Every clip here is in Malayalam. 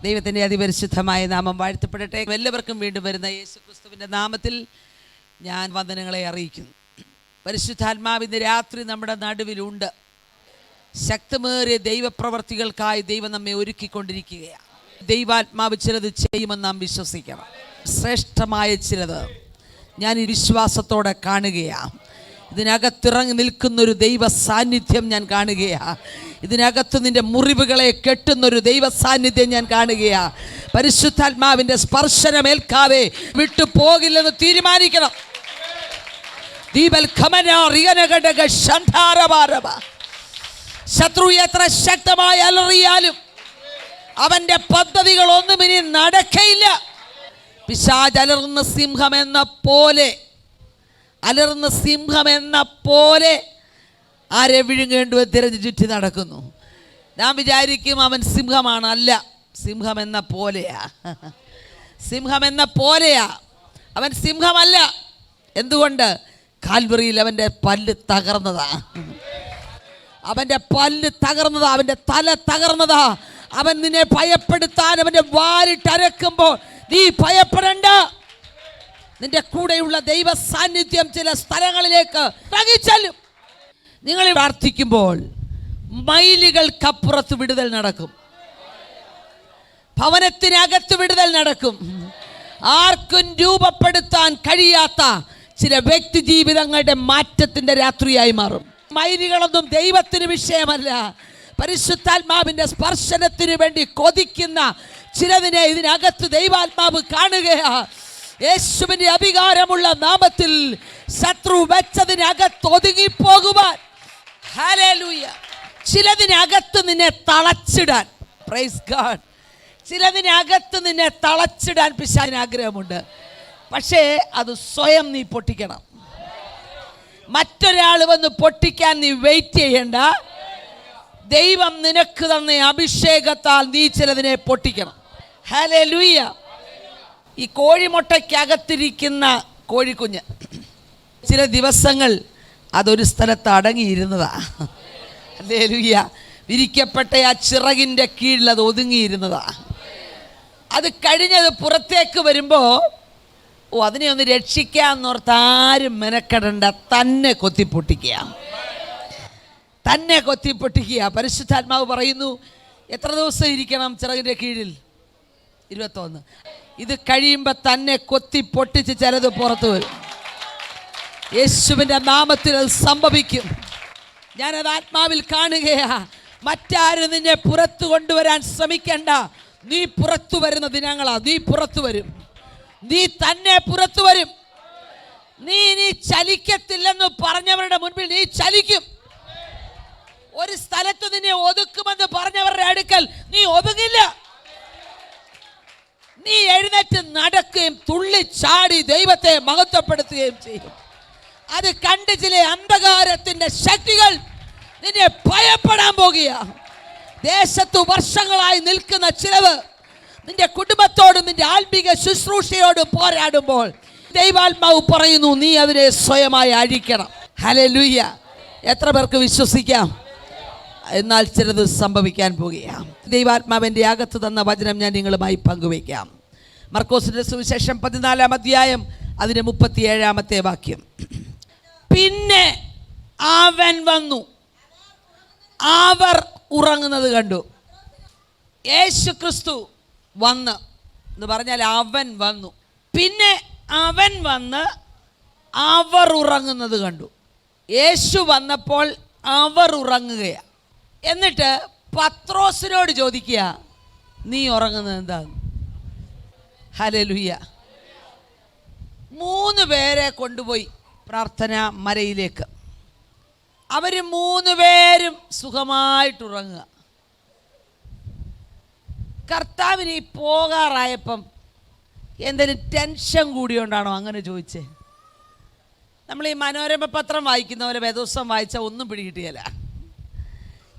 ദൈവത്തിൻ്റെ അതിപരിശുദ്ധമായ നാമം വാഴ്ത്തപ്പെടട്ടെ. എല്ലാവർക്കും വീണ്ടും വരുന്ന യേശു ക്രിസ്തുവിൻ്റെ നാമത്തിൽ ഞാൻ വന്ദനങ്ങളെ അറിയിക്കുന്നു. പരിശുദ്ധാത്മാവിൻ്റെ രാത്രി നമ്മുടെ നടുവിലുണ്ട്. ശക്തമേറിയ ദൈവപ്രവർത്തികൾക്കായി ദൈവം നമ്മെ ഒരുക്കിക്കൊണ്ടിരിക്കുകയാണ്. ദൈവാത്മാവ് ചിലത് ചെയ്യുമെന്ന് നാം വിശ്വസിക്കണം. ശ്രേഷ്ഠമായ ചിലത് ഞാൻ ഈ വിശ്വാസത്തോടെ കാണുകയാണ്. ഇതിനകത്തിറങ്ങി നിൽക്കുന്നൊരു ദൈവ സാന്നിധ്യം ഞാൻ കാണുകയാണ്. ഇതിനകത്ത് നിൻ്റെ മുറിവുകളെ കെട്ടുന്നൊരു ദൈവ സാന്നിധ്യം ഞാൻ കാണുകയാണ്. പരിശുദ്ധാത്മാവിൻ്റെ സ്പർശനമേൽക്കാതെ വിട്ടു പോകില്ലെന്ന് തീരുമാനിക്കണം. ശത്രു എത്ര ശക്തമായി അലറിയാലും അവൻ്റെ പദ്ധതികളൊന്നും ഇനി നടക്കയില്ല. പിശാച് അലറുന്ന സിംഹമെന്ന പോലെ ആരെ വിഴുങ്ങേണ്ടുവ തിരഞ്ഞു ചുറ്റി നടക്കുന്നു. ഞാൻ വിചാരിക്കും അവൻ സിംഹമാണ്. അല്ല, സിംഹമെന്ന പോലെയാ അവൻ സിംഹമല്ല. എന്തുകൊണ്ട്? കാൽവറിയിൽ അവൻ്റെ പല്ല് തകർന്നതാ, അവൻ്റെ തല തകർന്നതാ. അവൻ നിന്നെ ഭയപ്പെടുത്താൻ അവൻ്റെ വാരിട്ടരക്കുമ്പോൾ നീ ഭയപ്പെടണ്ട. നിന്റെ കൂടെയുള്ള ദൈവ സാന്നിധ്യം ചില സ്ഥലങ്ങളിലേക്ക് ഇറങ്ങിച്ചെല്ലും. നിങ്ങൾ പ്രാർത്ഥിക്കുമ്പോൾ മൈലുകൾക്കപ്പുറത്ത് വിടുതൽ നടക്കും. ഭവനത്തിനകത്ത് വിടുതൽ നടക്കും. ആർക്കും രൂപപ്പെടുത്താൻ കഴിയാത്ത ചില വ്യക്തി ജീവിതങ്ങളുടെ മാറ്റത്തിൻ്റെ രാത്രിയായി മാറും. മൈലുകളൊന്നും ദൈവത്തിന് വിഷയമല്ല. പരിശുദ്ധാത്മാവിൻ്റെ സ്പർശനത്തിന് വേണ്ടി കൊതിക്കുന്ന ചിലതിനെ ഇതിനകത്ത് ദൈവാത്മാവ് കാണുകയാ. യേശുവിൻ്റെ അധികാരമുള്ള നാമത്തിൽ ശത്രു വെച്ചതിനകത്ത് ഒതുങ്ങിപ്പോകുവാൻ, ഹല്ലേലൂയ, ചിലതിനകത്ത് നിന്നെ തളച്ചിടാൻ, പ്രൈസ് ഗോഡ്, ചിലതിനകത്ത് നിന്നെ തളച്ചിടാൻ പിശാചിന് ആഗ്രഹമുണ്ട്. പക്ഷേ അത് സ്വയം നീ പൊട്ടിക്കണം. മറ്റൊരാൾ വന്ന് പൊട്ടിക്കാൻ നീ വെയിറ്റ് ചെയ്യണ്ട. ദൈവം നിനക്ക് തന്ന അഭിഷേകത്താൽ നീ ചിലതിനെ പൊട്ടിക്കണം. ഹല്ലേലൂയ. ഈ കോഴിമുട്ടയ്ക്കകത്തിരിക്കുന്ന കോഴിക്കുഞ്ഞ് ചില ദിവസങ്ങൾ അതൊരു സ്ഥലത്ത് അടങ്ങിയിരുന്നതാ. ഹല്ലേലൂയ. വിരിക്കപ്പെട്ട ആ ചിറകിൻ്റെ കീഴിൽ അത് ഒതുങ്ങിയിരുന്നതാ. അത് കഴിഞ്ഞത് പുറത്തേക്ക് വരുമ്പോൾ അതിനെ ഒന്ന് രക്ഷിക്കാമെന്നോർത്ത് ആരും മെനക്കെടണ്ട, തന്നെ കൊത്തിപ്പൊട്ടിക്കുക. പരിശുദ്ധാത്മാവ് പറയുന്നു, എത്ര ദിവസം ഇരിക്കണം ചിറകിൻ്റെ കീഴിൽ? 21. ഇത് കഴിയുമ്പോൾ തന്നെ കൊത്തിപ്പൊട്ടിച്ച് ചിലത് പുറത്തു വരും. യേശുവിൻ്റെ നാമത്തിൽ അത് സംഭവിക്കും. ഞാനത് ആത്മാവിൽ കാണുകയാ. മറ്റാരും നിന്നെ പുറത്തു കൊണ്ടുവരാൻ ശ്രമിക്കണ്ട. നീ പുറത്തു വരുന്ന ദിനങ്ങളാ. നീ പുറത്തു വരും. നീ തന്നെ പുറത്തു വരും. നീ ചലിക്കത്തില്ലെന്ന് പറഞ്ഞവരുടെ മുൻപിൽ നീ ചലിക്കും. ഒരു സ്ഥലത്ത് നിന്നെ ഒതുക്കുമെന്ന് പറഞ്ഞവരുടെ അടുക്കൽ നീ ഒതുങ്ങില്ല. നീ എഴുന്നേറ്റ് നടക്കുകയും തുള്ളി ചാടി ദൈവത്തെ മഹത്വപ്പെടുത്തുകയും ചെയ്യും. അത് കണ്ട് ചില അന്ധകാരത്തിന്റെ ശക്തികൾ നിന്നെ ഭയപ്പെടാൻ പോകുക. ദേശത്ത് വർഷങ്ങളായി നിൽക്കുന്ന ചിലവ് നിന്റെ കുടുംബത്തോടും നിന്റെ ആത്മീക ശുശ്രൂഷയോടും പോരാടുമ്പോൾ ദൈവാത്മാവ് പറയുന്നു, നീ അതിനെ സ്വയമായി അഴിക്കണം. ഹല്ലേലൂയ. എത്ര പേർക്ക് വിശ്വസിക്കാം? എന്നാൽ ചിലത് സംഭവിക്കാൻ പോകുകയാണ്. ദൈവാത്മാവിൻ്റെ അകത്ത് തന്ന വചനം ഞാൻ നിങ്ങളുമായി പങ്കുവയ്ക്കാം. മർക്കോസിന്റെ സുവിശേഷം 14-ാം അധ്യായം അതിൻ്റെ 37-ാമത്തെ വാക്യം. പിന്നെ അവൻ വന്നു, അവർ ഉറങ്ങുന്നത് കണ്ടു. യേശു ക്രിസ്തു വന്ന് എന്ന് പറഞ്ഞാൽ അവൻ വന്നു. പിന്നെ അവൻ വന്ന് അവർ ഉറങ്ങുന്നത് കണ്ടു. യേശു വന്നപ്പോൾ അവർ ഉറങ്ങുകയാണ്. എന്നിട്ട് പത്രോസിനോട് ചോദിക്കുക, നീ ഉറങ്ങുന്നത് എന്താണ്? ഹല്ലേലൂയ. 3 പേരെ കൊണ്ടുപോയി പ്രാർത്ഥന മരയിലേക്ക്. അവർ 3 പേരും സുഖമായിട്ടുറങ്ങുക. കർത്താവിന് ഈ പോകാറായപ്പം എന്തെങ്കിലും ടെൻഷൻ കൂടിയോണ്ടാണോ അങ്ങനെ ചോദിച്ചേ? നമ്മൾ ഈ മനോരമ പത്രം വായിക്കുന്ന പോലെ വേദോസം വായിച്ചാൽ ഒന്നും പിടികിട്ടിയല്ല.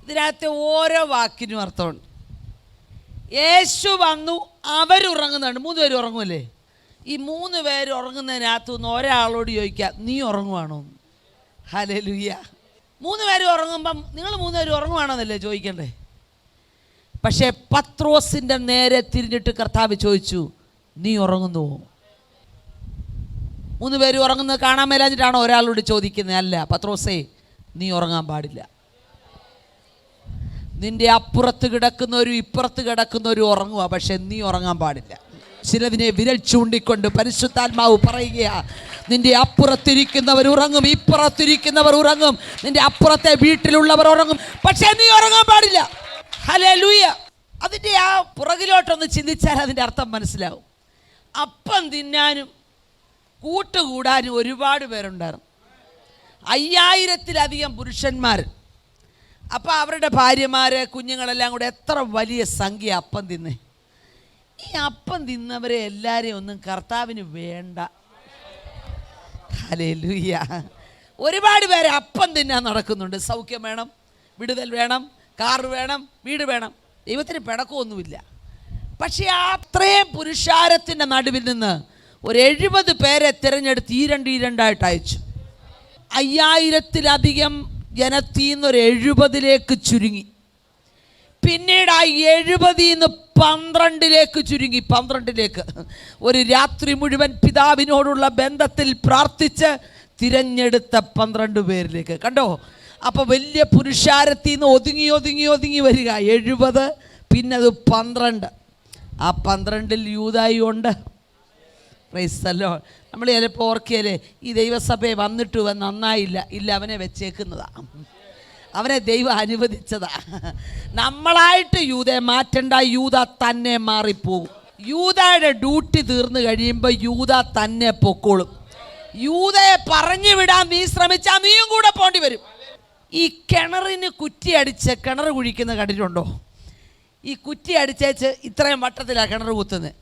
ഇതിനകത്ത് ഓരോ വാക്കിനും അർത്ഥമുണ്ട്. യേശു വന്നു, അവരുറങ്ങുന്നുണ്ട്. 3 പേര് ഉറങ്ങുമല്ലേ? ഈ 3 പേര് ഉറങ്ങുന്നതിനകത്തു നിന്ന് ഒരാളോട് ചോദിക്കുക, നീ ഉറങ്ങുവാണോ? ഹല്ലേലൂയ. 3 പേര് ഉറങ്ങുമ്പം നിങ്ങൾ 3 പേര് ഉറങ്ങുവാണോന്നല്ലേ ചോദിക്കണ്ടേ? പക്ഷേ പത്രോസിൻ്റെ നേരെ തിരിഞ്ഞിട്ട് കർത്താവ് ചോദിച്ചു, നീ ഉറങ്ങുന്നുവോ? 3 പേര് ഉറങ്ങുന്നത് കാണാൻ മേലാഞ്ഞിട്ടാണോ ഒരാളോട് ചോദിക്കുന്നത്? അല്ല, പത്രോസേ, നീ ഉറങ്ങാൻ പാടില്ല. നിന്റെ അപ്പുറത്ത് കിടക്കുന്നവരും ഇപ്പുറത്ത് കിടക്കുന്നവരും ഉറങ്ങുക, പക്ഷെ നീ ഉറങ്ങാൻ പാടില്ല. ചിലതിനെ വിരൽ ചൂണ്ടിക്കൊണ്ട് പരിശുദ്ധാത്മാവ് പറയുകയാ, നിന്റെ അപ്പുറത്തിരിക്കുന്നവർ ഉറങ്ങും, ഇപ്പുറത്തിരിക്കുന്നവർ ഉറങ്ങും, നിന്റെ അപ്പുറത്തെ വീട്ടിലുള്ളവർ ഉറങ്ങും, പക്ഷെ നീ ഉറങ്ങാൻ പാടില്ല. ഹല്ലേലൂയ. അതിൻ്റെ ആ പുറകിലോട്ടൊന്ന് ചിന്തിച്ചാൽ അതിൻ്റെ അർത്ഥം മനസ്സിലാവും. അപ്പം തിന്നാനും കൂട്ടുകൂടാനും ഒരുപാട് പേരുണ്ടായിരുന്നു, 5000-ലധികം പുരുഷന്മാർ. അപ്പോൾ അവരുടെ ഭാര്യമാർ, കുഞ്ഞുങ്ങളെല്ലാം കൂടെ എത്ര വലിയ സംഖ്യ അപ്പം തിന്നേ. ഈ അപ്പം തിന്നവരെ എല്ലാവരെയും ഒന്നും കർത്താവിന് വേണ്ട. ഹല്ലേലൂയ. ഒരുപാട് പേര് അപ്പം തിന്നാൻ നടക്കുന്നുണ്ട്. സൗഖ്യം വേണം, വിടുതൽ വേണം, കാറ് വേണം, വീട് വേണം. ദൈവത്തിന് പിണക്കമൊന്നുമില്ല. പക്ഷേ അത്രയും പുരുഷാരത്തിൻ്റെ നടുവിൽ നിന്ന് ഒരു 70 പേരെ തിരഞ്ഞെടുത്ത് ഈ രണ്ടായിട്ട് അയച്ചു. 5000-ലധികം ജനത്തിൽ നിന്ന് ഒരു 70-ലേക്ക് ചുരുങ്ങി. പിന്നീട് ആ 70-ൽ നിന്ന് 12-ലേക്ക് ചുരുങ്ങി. 12-ലേക്ക് ഒരു രാത്രി മുഴുവൻ പിതാവിനോടുള്ള ബന്ധത്തിൽ പ്രാർത്ഥിച്ച് തിരഞ്ഞെടുത്ത 12 പേരിലേക്ക്. കണ്ടോ? അപ്പോൾ വലിയ പുരുഷാരത്തിൽ നിന്ന് ഒതുങ്ങി വരിക 70, പിന്നെ അത് 12. ആ 12-ൽ യൂദായും ഉണ്ട്. Praise the Lord. നമ്മൾ ചിലപ്പോൾ ഓർക്കിയല്ലേ, ഈ ദൈവസഭയെ വന്നിട്ട് നന്നായില്ല. ഇല്ല, അവനെ വെച്ചേക്കുന്നതാ, അവനെ ദൈവം അനുവദിച്ചതാ. നമ്മളായിട്ട് യൂദയെ മാറ്റണ്ട, യൂദ തന്നെ മാറിപ്പോകും. യൂദയുടെ ഡ്യൂട്ടി തീർന്നു കഴിയുമ്പോൾ യൂദ തന്നെ പൊക്കോളും. യൂദയെ പറഞ്ഞു വിടാൻ നീ ശ്രമിച്ചാൽ നീയും കൂടെ പോണ്ടി വരും. ഈ കിണറിന് കുറ്റി അടിച്ച് കിണർ കുഴിക്കുന്ന കണ്ടിട്ടുണ്ടോ? ഈ കുറ്റി അടിച്ചേച്ച് ഇത്രയും വട്ടത്തിലാണ് കിണർ കുത്തുന്നത്.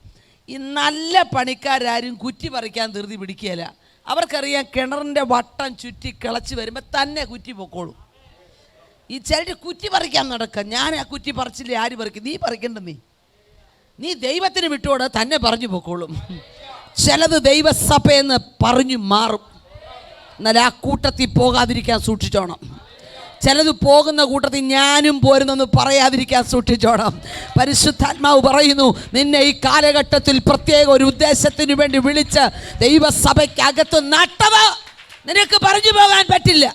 ഈ നല്ല പണിക്കാരും കുറ്റി പറിക്കാൻ ധൃതി പിടിക്കുകയില്ല. അവർക്കറിയാം കിണറിൻ്റെ വട്ടം ചുറ്റി കിളച്ച് വരുമ്പോൾ തന്നെ കുറ്റി പൊക്കോളും. ഈ ചിലർ കുറ്റി പറിക്കാൻ നടക്കുക. ഞാൻ ആ കുറ്റി പറിച്ചില്ലേ, ആര് പറിക്കും? നീ പറിക്കണ്ട, നീ ദൈവത്തിന് വിട്ടോട്, തന്നെ പറഞ്ഞു പൊക്കോളും. ചിലത് ദൈവസഭയെന്ന് പറഞ്ഞു മാറും. എന്നാൽ ആ കൂട്ടത്തിൽ പോകാതിരിക്കാൻ സൂക്ഷിച്ചോണം. ചിലത് പോകുന്ന കൂട്ടത്തിൽ ഞാനും പോരുന്നെന്ന് പറയാതിരിക്കാൻ സൂക്ഷിച്ചോണം. പരിശുദ്ധാത്മാവ് പറയുന്നു, നിന്നെ ഈ കാലഘട്ടത്തിൽ പ്രത്യേക ഒരു ഉദ്ദേശത്തിന് വേണ്ടി വിളിച്ച് ദൈവസഭയ്ക്കകത്ത് നട്ടത് നിനക്ക് പറഞ്ഞു പോകാൻ പറ്റില്ല.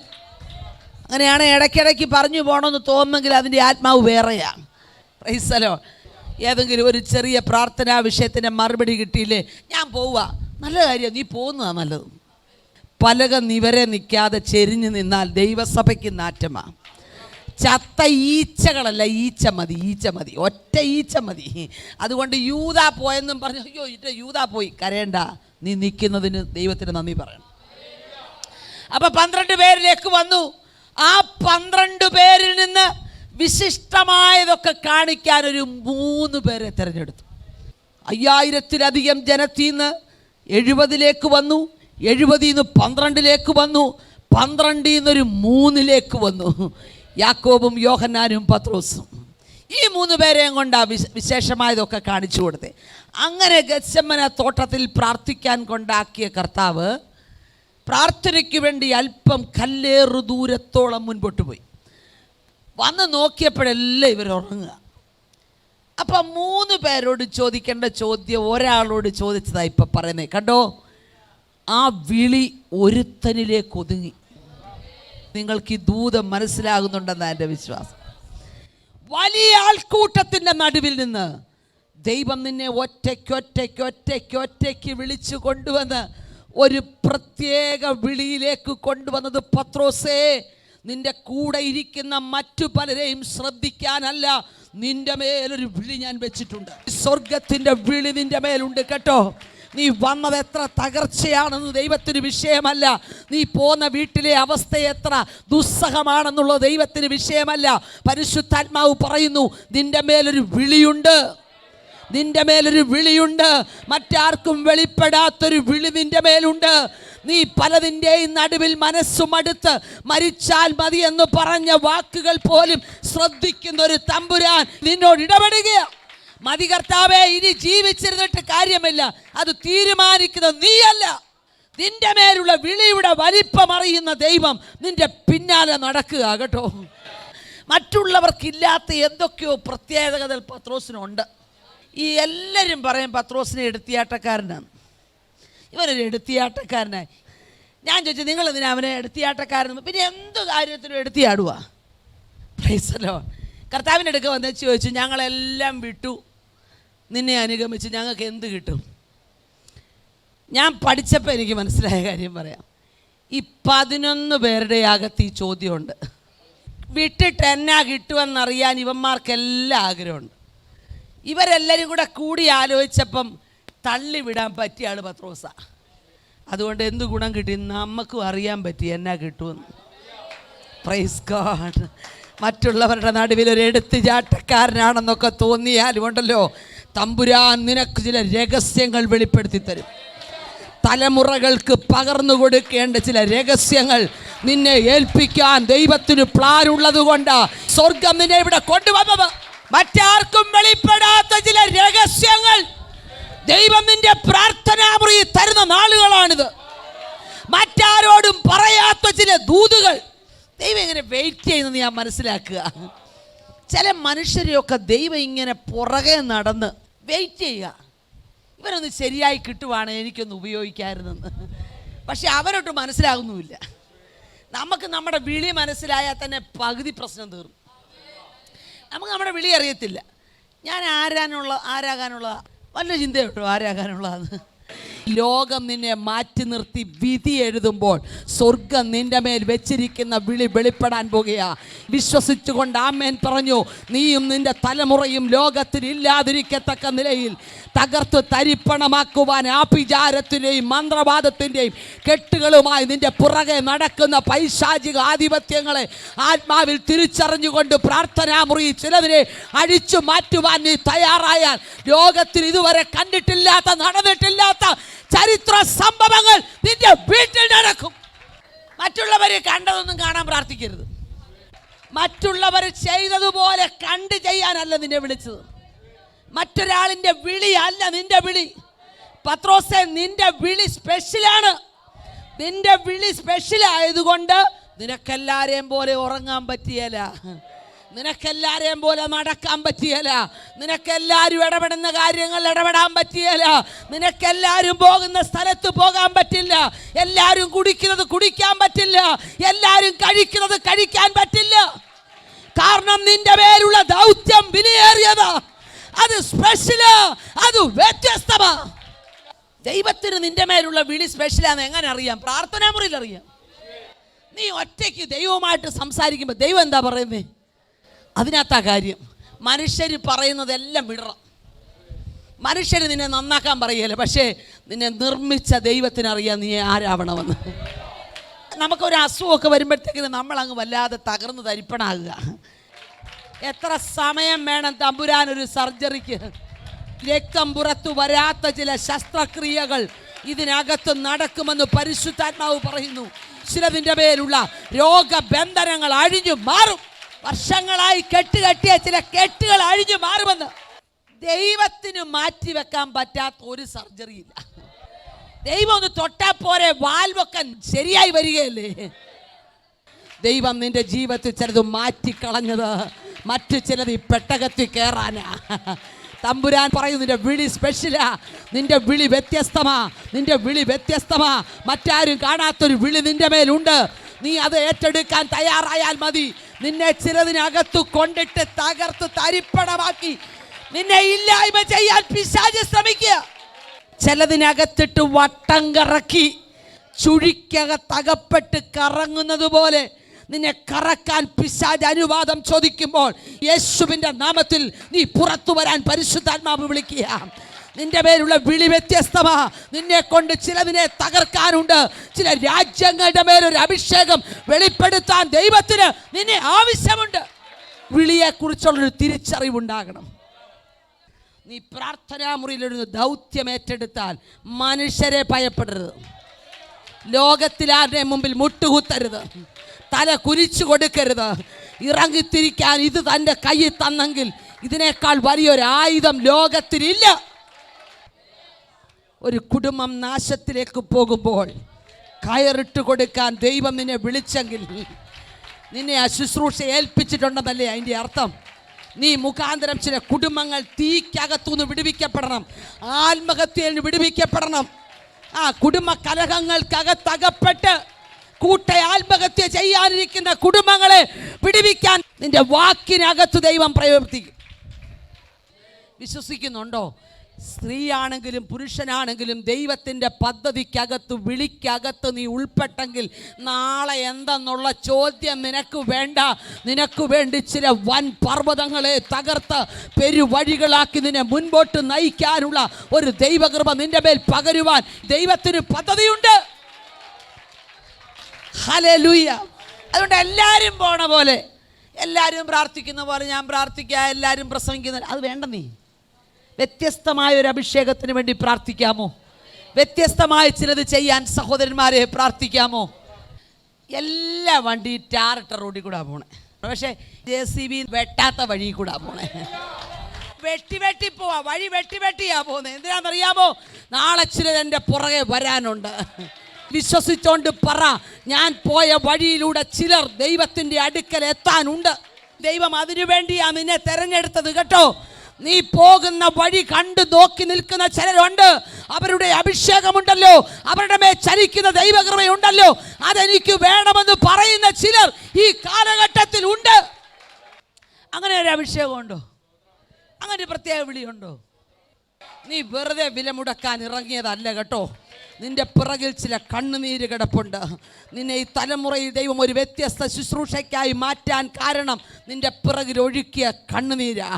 അങ്ങനെയാണ് ഇടയ്ക്കിടയ്ക്ക് പറഞ്ഞു പോകണമെന്ന് തോന്നുമെങ്കിൽ അതിൻ്റെ ആത്മാവ് വേറെയാണ്. Praise the Lord. ഏതെങ്കിലും ഒരു ചെറിയ പ്രാർത്ഥനാ വിഷയത്തിൻ്റെ മറുപടി കിട്ടിയില്ലേ, ഞാൻ പോവുക. നല്ല കാര്യം, നീ പോകുന്നതാണ് നല്ലത്. പലക നിവരെ നിൽക്കാതെ ചെരിഞ്ഞു നിന്നാൽ ദൈവസഭയ്ക്ക് നാറ്റമാണ്. ചത്ത ഈച്ചകളല്ല, ഈച്ച മതി, ഒറ്റ ഈച്ച മതി. അതുകൊണ്ട് യൂദാ പോയെന്നും പറഞ്ഞു, അയ്യോ യൂദാ പോയി, കരയണ്ട. നീ നിൽക്കുന്നതിന് ദൈവത്തിന് നന്ദി പറയണം. അപ്പം 12 പേരിലേക്ക് വന്നു. ആ 12 പേരിൽ നിന്ന് വിശിഷ്ടമായതൊക്കെ കാണിക്കാൻ ഒരു 3 പേരെ തിരഞ്ഞെടുത്തു. 5000-ലധികം ജനത്തിൽ നിന്ന് 70-ലേക്ക് വന്നു, 70-ൽ നിന്ന് 12-ലേക്ക് വന്നു, 12-ൽ നിന്നൊരു 3-ലേക്ക് വന്നു. യാക്കോബും യോഹന്നാനും പത്രോസും. ഈ 3 പേരെയും കൊണ്ടാ വിശേഷമായതൊക്കെ കാണിച്ചു കൊടുത്തേ. അങ്ങനെ ഗത്സമന തോട്ടത്തിൽ പ്രാർത്ഥിക്കാൻ കൊണ്ടാക്കിയ കർത്താവ് പ്രാർത്ഥനയ്ക്ക് വേണ്ടി അല്പം കല്ലേറു ദൂരത്തോളം മുൻപോട്ട് പോയി. വന്ന് നോക്കിയപ്പോഴെല്ലാം ഇവർ ഉറങ്ങുക. അപ്പം 3 പേരോട് ചോദിക്കേണ്ട ചോദ്യം ഒരാളോട് ചോദിച്ചതാ ഇപ്പം പറയുന്നത്. കണ്ടോ? ആ വിളി ഒരുത്തനിലേക്ക് ഒതുങ്ങി. നിങ്ങൾക്ക് ഈ ദൂതം മനസ്സിലാകുന്നുണ്ടെന്നാണ് എൻ്റെ വിശ്വാസം. വലിയ ആൾക്കൂട്ടത്തിൻ്റെ നടുവിൽ നിന്ന് ദൈവം നിന്നെ ഒറ്റയ്ക്ക് വിളിച്ചു കൊണ്ടുവന്ന് ഒരു പ്രത്യേക വിളിയിലേക്ക് കൊണ്ടുവന്നത്, പത്രോസേ, നിന്റെ കൂടെ ഇരിക്കുന്ന മറ്റു പലരെയും ശ്രദ്ധിക്കാനല്ല, നിന്റെ മേലൊരു വിളി ഞാൻ വെച്ചിട്ടുണ്ട്. സ്വർഗത്തിൻ്റെ വിളി നിന്റെ മേലുണ്ട് കേട്ടോ. നീ വന്നത് എത്ര തകർച്ചയാണെന്ന് ദൈവത്തിന് വിഷയമല്ല. നീ പോന്ന വീട്ടിലെ അവസ്ഥ എത്ര ദുസ്സഹമാണെന്നുള്ളത് ദൈവത്തിന് വിഷയമല്ല. പരിശുദ്ധാത്മാവ് പറയുന്നു, നിന്റെ മേലൊരു വിളിയുണ്ട്, നിന്റെ മേലൊരു വിളിയുണ്ട്. മറ്റാർക്കും വെളിപ്പെടാത്തൊരു വിളി നിന്റെ മേലുണ്ട്. നീ പലതിൻ്റെയും നടുവിൽ മനസ്സുമടുത്ത് മരിച്ചാൽ മതി എന്ന് പറഞ്ഞ വാക്കുകൾ പോലും ശ്രദ്ധിക്കുന്ന ഒരു തമ്പുരാൻ നിന്നോട് ഇടപെടുകയാണ്. മതി കർത്താവേ, ഇനി ജീവിച്ചിരുന്നിട്ട് കാര്യമില്ല, അത് തീരുമാനിക്കുന്നത് നീയല്ല. നിന്റെ മേലുള്ള വിളിയുടെ വലിപ്പം അറിയുന്ന ദൈവം നിന്റെ പിന്നാലെ നടക്കുക കേട്ടോ. മറ്റുള്ളവർക്കില്ലാത്ത എന്തൊക്കെയോ പ്രത്യേകതകൾ പത്രോസിനുണ്ട്. ഈ എല്ലാവരും പറയും പത്രോസിനെ എടുത്തിയാട്ടക്കാരനാണ്, ഇവനൊരു എടുത്തിയാട്ടക്കാരനായി. ഞാൻ ചോദിച്ചു, നിങ്ങൾ എന്തിനാ അവനെ എടുത്തിയാട്ടക്കാരൻ? പിന്നെ എന്ത് കാര്യത്തിനും എടുത്തിയാടുക? പ്രൈസലോ. കർത്താവിൻ്റെ അടുക്ക വന്നേച്ച് ചോദിച്ചു, ഞങ്ങളെല്ലാം വിട്ടു നിന്നെ അനുഗമിച്ച് ഞങ്ങൾക്ക് എന്ത് കിട്ടും? ഞാൻ പഠിച്ചപ്പോൾ എനിക്ക് മനസ്സിലായ കാര്യം പറയാം. ഈ 11 പേരുടെ അകത്ത് ഈ ചോദ്യമുണ്ട്. വിട്ടിട്ട് എന്നാ കിട്ടുമെന്നറിയാൻ ഇവന്മാർക്കെല്ലാം ആഗ്രഹമുണ്ട്. ഇവരെല്ലാവരും കൂടെ കൂടി ആലോചിച്ചപ്പം തള്ളിവിടാൻ പറ്റിയ ആൾ പത്രോസാണ്. അതുകൊണ്ട് എന്ത് ഗുണം കിട്ടി? നമുക്കും അറിയാൻ പറ്റി എന്നാ കിട്ടുമെന്ന്. Praise God. മറ്റുള്ളവരുടെ നടുവിൽ ഒരു എടുത്തുചാട്ടക്കാരനാണെന്നൊക്കെ തോന്നിയാലും ഉണ്ടല്ലോ, തമ്പുരാൻ നിനക്ക് ചില രഹസ്യങ്ങൾ വെളിപ്പെടുത്തി തരും. തലമുറകൾക്ക് പകർന്നു കൊടുക്കേണ്ട ചില രഹസ്യങ്ങൾ നിന്നെ ഏൽപ്പിക്കാൻ ദൈവത്തിന് പ്ലാനുള്ളത് കൊണ്ട് സ്വർഗം നിന്നെ ഇവിടെ കൊണ്ടുവന്നത്. മറ്റാർക്കും വെളിപ്പെടാത്ത ചില രഹസ്യങ്ങൾ ദൈവം നിന്റെ പ്രാർത്ഥനാമുറി തരുന്ന നാളുകളാണിത്. മറ്റാരോടും പറയാത്ത ചില ദൂതുകൾ ദൈവം ഇങ്ങനെ വെയിറ്റ് ചെയ്യുന്നത് ഞാൻ മനസ്സിലാക്കുക. ചില മനുഷ്യരെയൊക്കെ ദൈവം ഇങ്ങനെ പുറകെ നടന്ന് വെയിറ്റ് ചെയ്യുക, ഇവരൊന്ന് ശരിയായി കിട്ടുവാണ് എനിക്കൊന്ന് ഉപയോഗിക്കാമായിരുന്നെന്ന്. പക്ഷെ അവരോട്ട് മനസ്സിലാകുന്നുമില്ല. നമുക്ക് നമ്മുടെ വിളി മനസ്സിലായാൽ തന്നെ പകുതി പ്രശ്നം തീർന്നു. നമുക്ക് നമ്മുടെ വിളി അറിയത്തില്ല. ഞാൻ ആരാകാനുള്ള വല്ല ചിന്തയുണ്ടോ? ആരാകാനുള്ളതെന്ന്. ലോകം നിന്നെ മാറ്റി നിർത്തി വിധി എഴുതുമ്പോൾ സ്വർഗം നിന്റെ മേൽ വെച്ചിരിക്കുന്ന വിളി വെളിപ്പെടാൻ പോകുകയാ. വിശ്വസിച്ചുകൊണ്ട് ആമേൻ പറഞ്ഞു. നീയും നിന്റെ തലമുറയും ലോകത്തിൽ ഇല്ലാതിരിക്കത്തക്ക നിലയിൽ തകർത്ത് തരിപ്പണമാക്കുവാൻ ആഭിചാരത്തിൻ്റെയും മന്ത്രവാദത്തിൻ്റെയും കെട്ടുകളുമായി നിന്റെ പുറകെ നടക്കുന്ന പൈശാചിക ആധിപത്യങ്ങളെ ആത്മാവിൽ തിരിച്ചറിഞ്ഞുകൊണ്ട് പ്രാർത്ഥനാമുറി ചിലതിനെ അഴിച്ചു മാറ്റുവാൻ നീ തയ്യാറായാൽ ലോകത്തിൽ ഇതുവരെ കണ്ടിട്ടില്ലാത്ത നടന്നിട്ടില്ലാത്ത ചരിത്ര സംഭവങ്ങൾ നിന്റെ വീട്ടിൽ നടക്കും. മറ്റുള്ളവരെ കണ്ടതൊന്നും കാണാൻ പ്രാർത്ഥിക്കരുത്. മറ്റുള്ളവർ ചെയ്തതുപോലെ കണ്ട് ചെയ്യാനല്ല നിന്നെ വിളിച്ചത്. മറ്റൊരാളിൻ്റെ വിളി അല്ല നിന്റെ വിളി. പത്രോസേ, നിന്റെ വിളി സ്പെഷ്യലാണ്. നിന്റെ വിളി സ്പെഷ്യൽ ആയതുകൊണ്ട് നിനക്കെല്ലാരെയും പോലെ ഉറങ്ങാൻ പറ്റിയല്ല, നിനക്കെല്ലാരെയും പോലെ നടക്കാൻ പറ്റിയല്ല, നിനക്കെല്ലാവരും ഇടപെടുന്ന കാര്യങ്ങൾ ഇടപെടാൻ പറ്റിയല്ല, നിനക്കെല്ലാവരും പോകുന്ന സ്ഥലത്ത് പോകാൻ പറ്റില്ല, എല്ലാവരും കുടിക്കുന്നത് കുടിക്കാൻ പറ്റില്ല, എല്ലാവരും കഴിക്കുന്നത് കഴിക്കാൻ പറ്റില്ല. കാരണം നിന്റെ പേരുള്ള ദൗത്യം വിലയേറിയതാ, അത് സ്പെഷ്യലാ, അത് വ്യത്യസ്തമാ. ദൈവത്തിന് നിന്റെ മേലുള്ള വിളി സ്പെഷ്യലാന്ന് എങ്ങനെ അറിയാം? പ്രാർത്ഥനാ മുറിയിൽ അറിയാം. നീ ഒറ്റയ്ക്ക് ദൈവവുമായിട്ട് സംസാരിക്കുമ്പോൾ ദൈവം എന്താ പറയുന്നത്? അതിനകത്താ കാര്യം. മനുഷ്യർ പറയുന്നതെല്ലാം വിടണം. മനുഷ്യർ നിന്നെ നന്നാക്കാൻ പറയല്ലേ, പക്ഷേ നിന്നെ നിർമ്മിച്ച ദൈവത്തിനറിയാം നീ ആരാവണമെന്ന്. നമുക്കൊരു അസുഖമൊക്കെ വരുമ്പോഴത്തേക്കിന് നമ്മളങ്ങ് വല്ലാതെ തകർന്ന് തരിപ്പണാകുക. എത്ര സമയം വേണം തമ്പുരാൻ ഒരു സർജറിക്ക്? രക്തം പുറത്തു വരാത്ത ചില ശസ്ത്രക്രിയകൾ ഇതിനകത്ത് നടക്കുമെന്ന് പരിശുദ്ധാത്മാവ് പറയുന്നു. ചിലതിൻ്റെ പേരുള്ള രോഗബന്ധനങ്ങൾ അഴിഞ്ഞു മാറും. വർഷങ്ങളായി കെട്ടുകെട്ടിയ ചില കെട്ടുകൾ അഴിഞ്ഞു മാറുമെന്ന്. ദൈവത്തിന് മാറ്റിവെക്കാൻ പറ്റാത്ത ഒരു സർജറി ഇല്ല. ദൈവം ഒന്ന് തൊട്ടാ പോരെ, വാൽവൊക്കെ ശരിയായി വരികയല്ലേ. ദൈവം നിന്റെ ജീവിതത്തിൽ ചിലത് മാറ്റിക്കളഞ്ഞത് മറ്റു ചിലത് ഈ പെട്ടകത്തിൽ കയറാനാ. തമ്പുരാൻ പറയുന്നു നിന്റെ വിളി സ്പെഷ്യലാ, നിന്റെ വിളി വ്യത്യസ്തമാ, നിന്റെ വിളി വ്യത്യസ്തമാ. മറ്റാരും കാണാത്തൊരു വിളി നിന്റെ മേലുണ്ട്. നീ അത് ഏറ്റെടുക്കാൻ തയ്യാറായാൽ മതി. നിന്നെ ചിലതിനകത്ത് കൊണ്ടിട്ട് തകർത്ത് തരിപ്പണമാക്കി നിന്നെ ഇല്ലായ്മ ചെയ്യാൻ പിശാച് ശ്രമിക്കുക. ചിലതിനകത്തിട്ട് വട്ടം കറക്കി ചുഴിക്കകത്തകപ്പെട്ട് കറങ്ങുന്നത് പോലെ നിന്നെ കറക്കാൻ പിശാച് അനുവാദം ചോദിക്കുമ്പോൾ യേശുവിൻ്റെ നാമത്തിൽ നീ പുറത്തു വരാൻ പരിശുദ്ധാത്മാവ് വിളിക്കുക. നിന്റെ പേരുള്ള വിളി വ്യത്യസ്തമാ. നിന്നെ കൊണ്ട് ചിലതിനെ തകർക്കാനുണ്ട്. ചില രാജ്യങ്ങളുടെ മേലൊരു അഭിഷേകം വെളിപ്പെടുത്താൻ ദൈവത്തിന് നിന്നെ ആവശ്യമുണ്ട്. വിളിയെക്കുറിച്ചുള്ളൊരു തിരിച്ചറിവുണ്ടാകണം. നീ പ്രാർത്ഥനാ മുറിയിലൊരു ദൗത്യം ഏറ്റെടുത്താൽ മനുഷ്യരെ ഭയപ്പെടരുത്, ലോകത്തിലാരുടെ മുമ്പിൽ മുട്ടുകുത്തരുത്, തല കുരിച്ചു കൊടുക്കരുത്. ഇറങ്ങിത്തിരിക്കാൻ ഇത് തൻ്റെ കയ്യിൽ തന്നെങ്കിൽ ഇതിനേക്കാൾ വലിയൊരു ആയുധം ലോകത്തിലില്ല. ഒരു കുടുംബം നാശത്തിലേക്ക് പോകുമ്പോൾ കയറിട്ട് കൊടുക്കാൻ ദൈവം നിന്നെ വിളിച്ചെങ്കിൽ നിന്നെ ആ ശുശ്രൂഷ ഏൽപ്പിച്ചിട്ടുണ്ടെന്നല്ലേ അതിൻ്റെ അർത്ഥം. നീ മുഖാന്തരം ചില കുടുംബങ്ങൾ തീക്കകത്തുനിന്ന് വിടുവിക്കപ്പെടണം, ആത്മഹത്യയിൽ നിന്ന് വിടുവിക്കപ്പെടണം. ആ കുടുംബ കലഹങ്ങൾക്കകത്തകപ്പെട്ട് കൂട്ട ആത്മഹത്യ ചെയ്യാനിരിക്കുന്ന കുടുംബങ്ങളെ വിടുവിക്കാൻ നിന്റെ വാക്കിനകത്ത് ദൈവം പ്രവർത്തിക്കും. വിശ്വസിക്കുന്നുണ്ടോ? സ്ത്രീയാണെങ്കിലും പുരുഷനാണെങ്കിലും ദൈവത്തിൻ്റെ പദ്ധതിക്കകത്ത്, വിളിക്കകത്ത് നീ ഉൾപ്പെട്ടെങ്കിൽ നാളെ എന്തെന്നുള്ള ചോദ്യം നിനക്ക് വേണ്ട. നിനക്ക് വേണ്ടി ചില വൻ പർവ്വതങ്ങളെ തകർത്ത് പെരുവഴികളാക്കി നിന്നെ മുൻപോട്ട് നയിക്കാനുള്ള ഒരു ദൈവകൃപ നിന്റെ മേൽ പകരുവാൻ ദൈവത്തിന് പദ്ധതിയുണ്ട്. ഹല്ലേലൂയ. അതുകൊണ്ട് എല്ലാവരും പോണ പോലെ, എല്ലാവരും പ്രാർത്ഥിക്കുന്ന പോലെ ഞാൻ പ്രാർത്ഥിക്കുക, എല്ലാവരും പ്രസംഗിക്കുന്ന അത് വേണ്ട. നീ വ്യത്യസ്തമായ ഒരു അഭിഷേകത്തിന് വേണ്ടി പ്രാർത്ഥിക്കാമോ? വ്യത്യസ്തമായ ചിലത് ചെയ്യാൻ സഹോദരന്മാരെ പ്രാർത്ഥിക്കാമോ? എല്ലാ വണ്ടി ടാറിട്ട റോഡിൽ കൂടെ പോണേ, പക്ഷേ JCB വെട്ടാത്ത വഴി കൂടെ പോണേ. വെട്ടി പോവാ, വഴി വെട്ടിയാ പോകുന്നത്. എന്തിനാണെന്നറിയാമോ? നാളെ ചിലത് എൻ്റെ പുറകെ വരാനുണ്ട്. വിശ്വസിച്ചോണ്ട് പറ, ഞാൻ പോയ വഴിയിലൂടെ ചിലർ ദൈവത്തിൻ്റെ അടുക്കൽ എത്താനുണ്ട്. ദൈവം അതിനു വേണ്ടിയാ നിന്നെ തെരഞ്ഞെടുത്തത് കേട്ടോ. നീ പോകുന്ന വഴി കണ്ടു നോക്കി നിൽക്കുന്ന ചിലരുണ്ട്. അവരുടെ അഭിഷേകമുണ്ടല്ലോ, അവരുടെ മേൽ ചലിക്കുന്ന ദൈവകൃപയുണ്ടല്ലോ, അതെനിക്ക് വേണമെന്ന് പറയുന്ന ചിലർ ഈ കാലഘട്ടത്തിൽ ഉണ്ട്. അങ്ങനെ ഒരു അഭിഷേകമുണ്ടോ? അങ്ങനെ ഒരു പ്രത്യേക വിളിയുണ്ടോ? നീ വെറുതെ വില മുടക്കാൻ ഇറങ്ങിയതല്ല കേട്ടോ. നിന്റെ പിറകിൽ ചില കണ്ണുനീര് കിടപ്പുണ്ട്. നിന്നെ ഈ തലമുറയിൽ ദൈവം ഒരു വ്യത്യസ്ത ശുശ്രൂഷയ്ക്കായി മാറ്റാൻ കാരണം നിന്റെ പിറകിൽ ഒഴുക്കിയ കണ്ണുനീരാ.